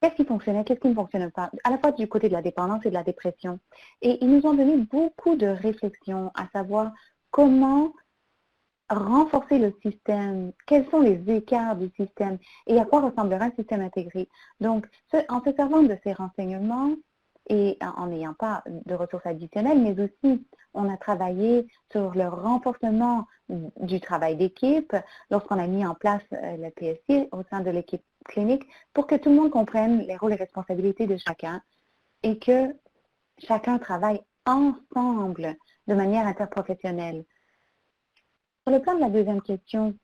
qu'est-ce qui fonctionnait, qu'est-ce qui ne fonctionnait pas, à la fois du côté de la dépendance et de la dépression. Et ils nous ont donné beaucoup de réflexions à savoir comment renforcer le système, quels sont les écarts du système et à quoi ressemblera un système intégré. Donc, en se servant de ces renseignements et en n'ayant pas de ressources additionnelles, mais aussi on a travaillé sur le renforcement du travail d'équipe lorsqu'on a mis en place le PSI au sein de l'équipe clinique pour que tout le monde comprenne les rôles et responsabilités de chacun et que chacun travaille ensemble de manière interprofessionnelle. Sur le plan de la deuxième question,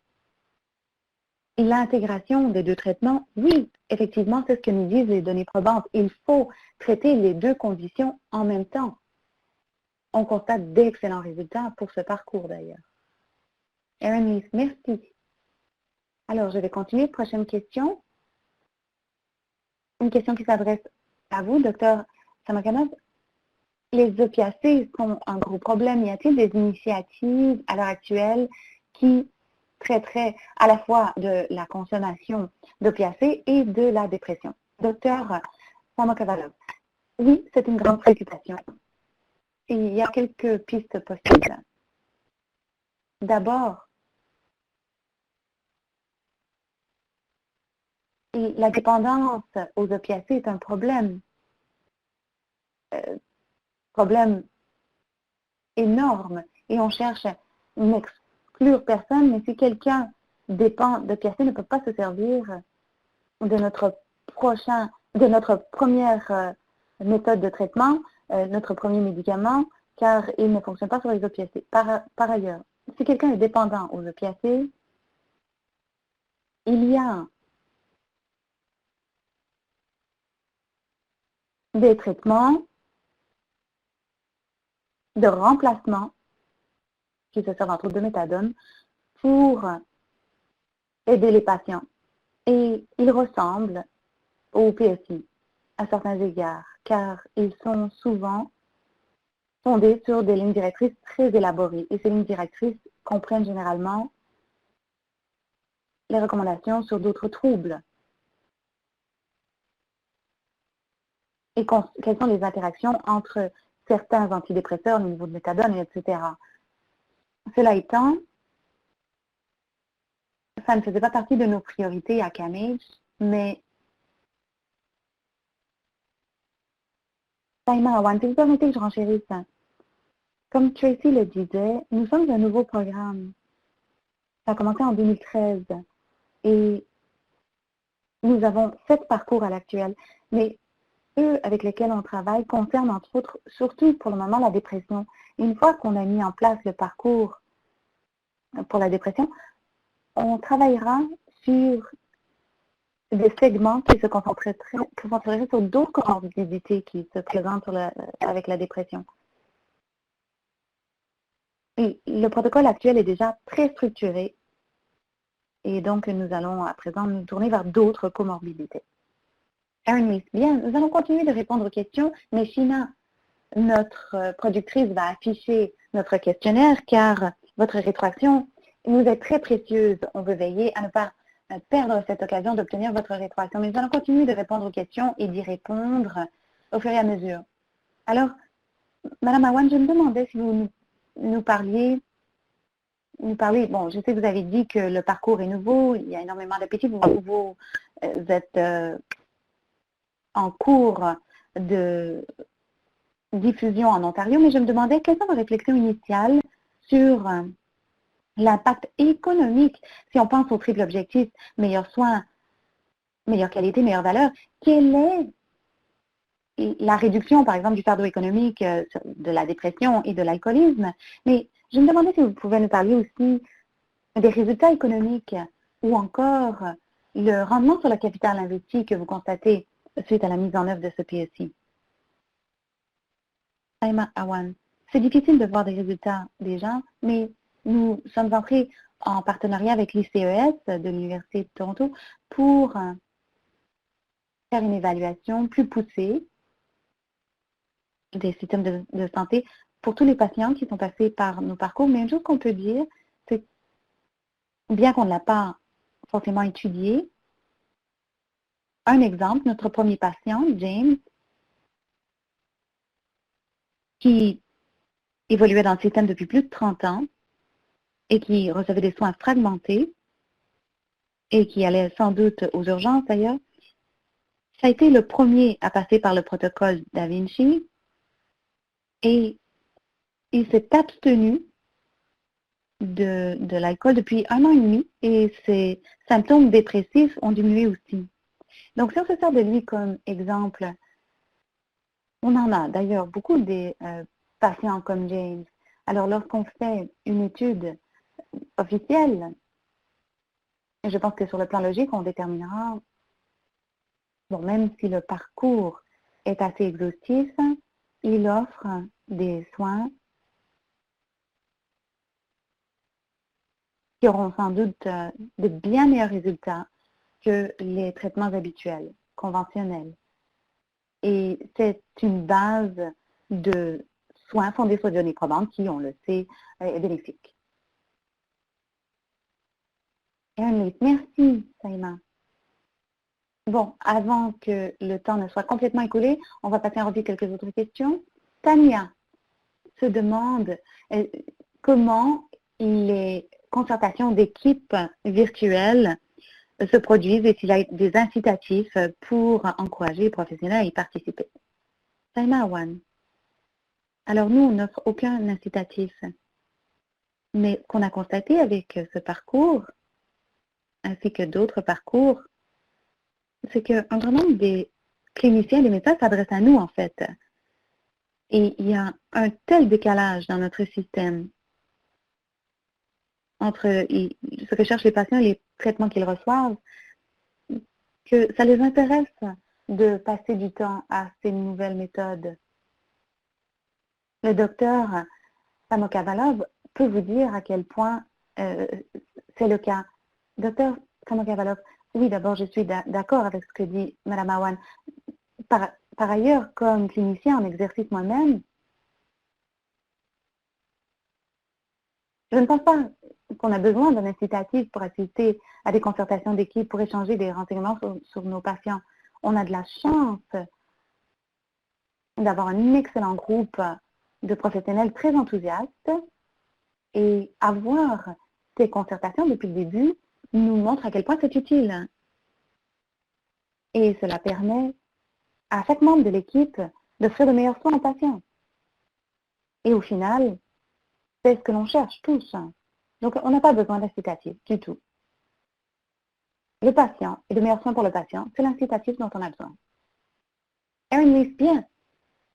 l'intégration des deux traitements, oui, effectivement, c'est ce que nous disent les données probantes. Il faut traiter les deux conditions en même temps. On constate d'excellents résultats pour ce parcours d'ailleurs. Erin Lees, merci. Alors, je vais continuer. Prochaine question. Une question qui s'adresse à vous, Dr. Samakanov. Les opiacés sont un gros problème. Y a-t-il des initiatives à l'heure actuelle qui traiteraient à la fois de la consommation d'opiacés et de la dépression? Docteur Samokavalov. Oui, c'est une grande préoccupation. Et il y a quelques pistes possibles. D'abord, la dépendance aux opiacés est un problème. problème énorme et on cherche à n'exclure personne, mais si quelqu'un dépend de piacé, ne peut pas se servir de notre première méthode de traitement, notre premier médicament, car il ne fonctionne pas sur les opiacés. Par ailleurs, si quelqu'un est dépendant aux opiacés, il y a des traitements de remplacement qui se servent entre autres de méthadone pour aider les patients. Et ils ressemblent au PSI à certains égards, car ils sont souvent fondés sur des lignes directrices très élaborées. Et ces lignes directrices comprennent généralement les recommandations sur d'autres troubles. Et quelles sont les interactions entre certains antidépresseurs au niveau de méthadone, etc. Cela étant, ça ne faisait pas partie de nos priorités à CAMH, mais Saïma Awan, si vous permettez que je renchérisse, comme Tracy le disait, nous sommes un nouveau programme. Ça a commencé en 2013 et nous avons 7 parcours à l'actuel. Mais eux avec lesquels on travaille concernent entre autres, surtout pour le moment, la dépression. Une fois qu'on a mis en place le parcours pour la dépression, on travaillera sur des segments qui se concentreraient sur d'autres comorbidités qui se présentent avec la dépression. Et le protocole actuel est déjà très structuré et donc nous allons à présent nous tourner vers d'autres comorbidités. Aaron, bien, nous allons continuer de répondre aux questions, mais Sheena, notre productrice, va afficher notre questionnaire car votre rétroaction nous est très précieuse. On veut veiller à ne pas perdre cette occasion d'obtenir votre rétroaction. Mais nous allons continuer de répondre aux questions et d'y répondre au fur et à mesure. Alors, Madame Awan, je me demandais si vous nous parliez, bon, je sais que vous avez dit que le parcours est nouveau, il y a énormément d'appétit, vous êtes en cours de diffusion en Ontario, mais je me demandais quelles sont vos réflexions initiales sur l'impact économique, si on pense au triple objectif, meilleurs soins, meilleure qualité, meilleure valeur, quelle est la réduction, par exemple, du fardeau économique de la dépression et de l'alcoolisme. Mais je me demandais si vous pouvez nous parler aussi des résultats économiques ou encore le rendement sur le capital investi que vous constatez suite à la mise en œuvre de ce PSI. Saïma Awan, c'est difficile de voir des résultats déjà, mais nous sommes entrés en partenariat avec l'ICES de l'Université de Toronto pour faire une évaluation plus poussée des systèmes de santé pour tous les patients qui sont passés par nos parcours. Mais une chose qu'on peut dire, c'est bien qu'on ne l'a pas forcément étudié, un exemple, notre premier patient, James, qui évoluait dans le système depuis plus de 30 ans et qui recevait des soins fragmentés et qui allait sans doute aux urgences d'ailleurs, ça a été le premier à passer par le protocole Da Vinci et il s'est abstenu de l'alcool depuis 1 an et demi et ses symptômes dépressifs ont diminué aussi. Donc, si on se sert de lui comme exemple, on en a d'ailleurs beaucoup des patients comme James. Alors, lorsqu'on fait une étude officielle, je pense que sur le plan logique, on déterminera, bon, même si le parcours est assez exhaustif, il offre des soins qui auront sans doute de bien meilleurs résultats que les traitements habituels, conventionnels. Et c'est une base de soins fondés sur des données probantes qui, on le sait, est bénéfique. Merci, Saïma. Bon, avant que le temps ne soit complètement écoulé, on va passer en revue quelques autres questions. Tania se demande comment les concertations d'équipes virtuelles se produisent et s'il y a des incitatifs pour encourager les professionnels à y participer. Saïma Awan. Alors nous, on n'offre aucun incitatif. Mais ce qu'on a constaté avec ce parcours, ainsi que d'autres parcours, c'est qu'un grand nombre des cliniciens, des médecins s'adressent à nous, en fait. Et il y a un tel décalage dans notre système entre ce que cherchent les patients et les traitements qu'ils reçoivent, que ça les intéresse de passer du temps à ces nouvelles méthodes. Le docteur Samokavalov peut vous dire à quel point c'est le cas. Docteur Samokavalov, oui, d'abord, je suis d'accord avec ce que dit Mme Awan. Par ailleurs, comme clinicien en exercice moi-même, je ne pense pas qu'on a besoin d'un incitatif pour assister à des concertations d'équipe, pour échanger des renseignements sur nos patients. On a de la chance d'avoir un excellent groupe de professionnels très enthousiastes et avoir ces concertations depuis le début nous montre à quel point c'est utile. Et cela permet à chaque membre de l'équipe d'offrir de meilleurs soins aux patients. Et au final, c'est ce que l'on cherche tous. Donc, on n'a pas besoin d'incitatif du tout. Le patient et de meilleurs soins pour le patient, c'est l'incitatif dont on a besoin. Erin Lise, bien.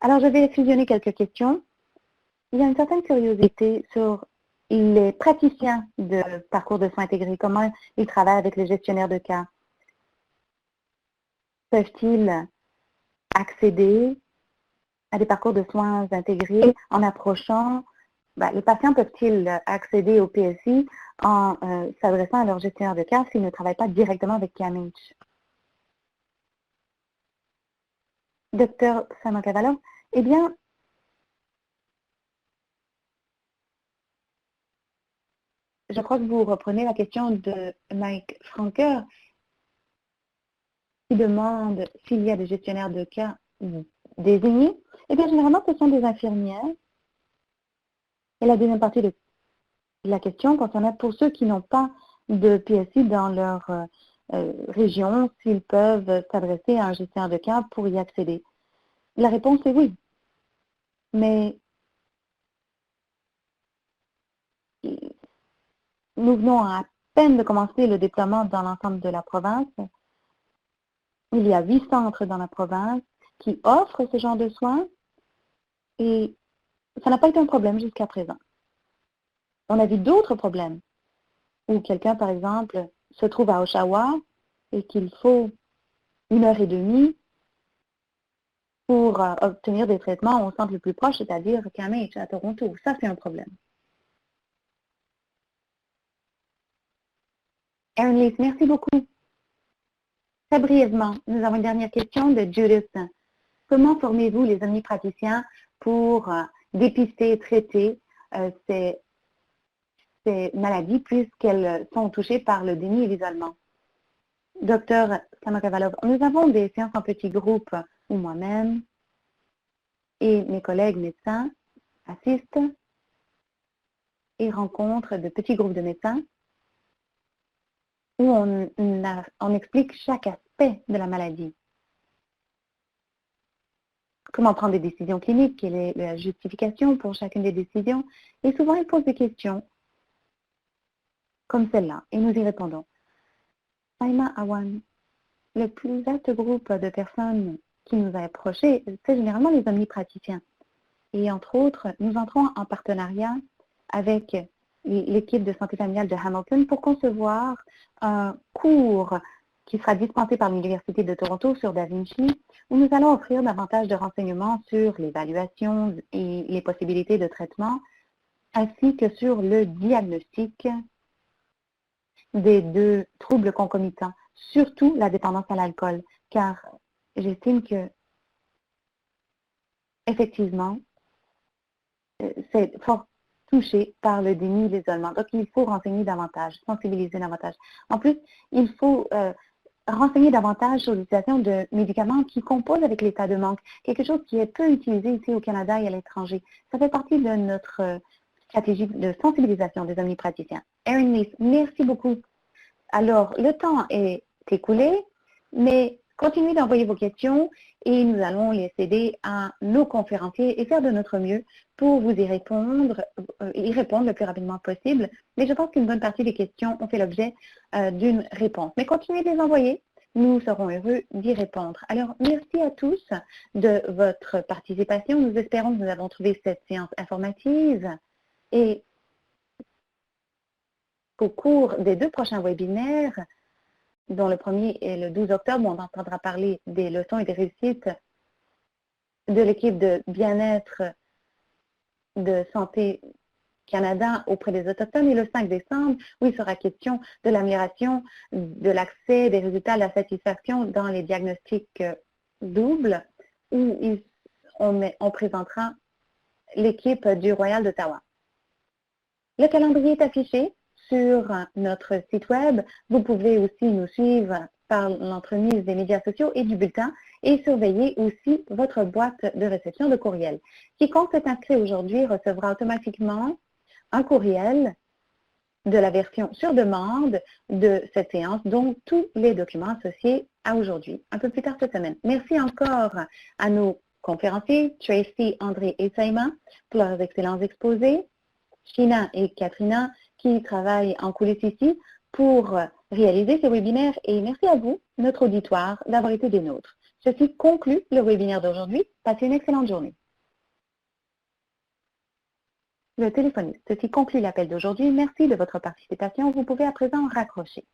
Alors, je vais fusionner quelques questions. Il y a une certaine curiosité sur les praticiens de parcours de soins intégrés, comment ils travaillent avec les gestionnaires de cas. Peuvent-ils accéder à des parcours de soins intégrés en approchant, les patients peuvent-ils accéder au PSI en s'adressant à leur gestionnaire de cas s'ils ne travaillent pas directement avec CAMH? Docteur Samokavalov, eh bien, je crois que vous reprenez la question de Mike Franker qui demande s'il y a des gestionnaires de cas désignés. Eh bien, généralement, ce sont des infirmières. Et la deuxième partie de la question concernait pour ceux qui n'ont pas de PSI dans leur région, s'ils peuvent s'adresser à un gestionnaire de cas pour y accéder. La réponse est oui. Mais nous venons à peine de commencer le déploiement dans l'ensemble de la province. Il y a 8 centres dans la province qui offrent ce genre de soins et ça n'a pas été un problème jusqu'à présent. On a vu d'autres problèmes où quelqu'un, par exemple, se trouve à Oshawa et qu'il faut 1h30 pour obtenir des traitements au centre le plus proche, c'est-à-dire CAMH à Toronto. Ça, c'est un problème. Erin Lise, merci beaucoup. Très brièvement, nous avons une dernière question de Judith. Comment formez-vous les omnipraticiens pour dépister et traiter ces maladies puisqu'elles sont touchées par le déni et l'isolement? Docteur Samokavalov, nous avons des séances en petits groupes où moi-même et mes collègues médecins assistent et rencontrent de petits groupes de médecins où on explique chaque aspect de la maladie. Comment prendre des décisions cliniques, quelle est la justification pour chacune des décisions. Et souvent, ils posent des questions comme celle-là, et nous y répondons. Saima Awan, le plus vaste groupe de personnes qui nous a approchés, c'est généralement les omnipraticiens. Et entre autres, nous entrons en partenariat avec l'équipe de santé familiale de Hamilton pour concevoir un cours qui sera dispensé par l'Université de Toronto sur Da Vinci, où nous allons offrir davantage de renseignements sur l'évaluation et les possibilités de traitement, ainsi que sur le diagnostic des 2 troubles concomitants, surtout la dépendance à l'alcool, car j'estime que, effectivement, c'est fort touché par le déni et l'isolement. Donc, il faut renseigner davantage, sensibiliser davantage. En plus, il faut renseigner davantage sur l'utilisation de médicaments qui composent avec l'état de manque, quelque chose qui est peu utilisé ici au Canada et à l'étranger. Ça fait partie de notre stratégie de sensibilisation des omnipraticiens. Erin Lise, merci beaucoup. Alors, le temps est écoulé, mais Continuez d'envoyer vos questions et nous allons les céder à nos conférenciers et faire de notre mieux pour vous y répondre le plus rapidement possible. Mais je pense qu'une bonne partie des questions ont fait l'objet d'une réponse. Mais continuez de les envoyer. Nous serons heureux d'y répondre. Alors, merci à tous de votre participation. Nous espérons que nous avons trouvé cette séance informative et qu'au cours des 2 prochains webinaires, dont le premier est le 12 octobre, où on entendra parler des leçons et des réussites de l'équipe de bien-être de Santé Canada auprès des Autochtones, et le 5 décembre, où il sera question de l'amélioration de l'accès, des résultats, de la satisfaction dans les diagnostics doubles, où on présentera l'équipe du Royal d'Ottawa. Le calendrier est affiché sur notre site web. Vous pouvez aussi nous suivre par l'entremise des médias sociaux et du bulletin et surveiller aussi votre boîte de réception de courriel. Quiconque s'est inscrit aujourd'hui recevra automatiquement un courriel de la version sur demande de cette séance, dont tous les documents associés à aujourd'hui, un peu plus tard cette semaine. Merci encore à nos conférenciers, Tracy, André et Saïma, pour leurs excellents exposés, Shina et Katrina, qui travaillent en coulisses ici pour réaliser ces webinaires, et merci à vous, notre auditoire, d'avoir été des nôtres. Ceci conclut le webinaire d'aujourd'hui. Passez une excellente journée. Le téléphoniste, ceci conclut l'appel d'aujourd'hui. Merci de votre participation. Vous pouvez à présent raccrocher.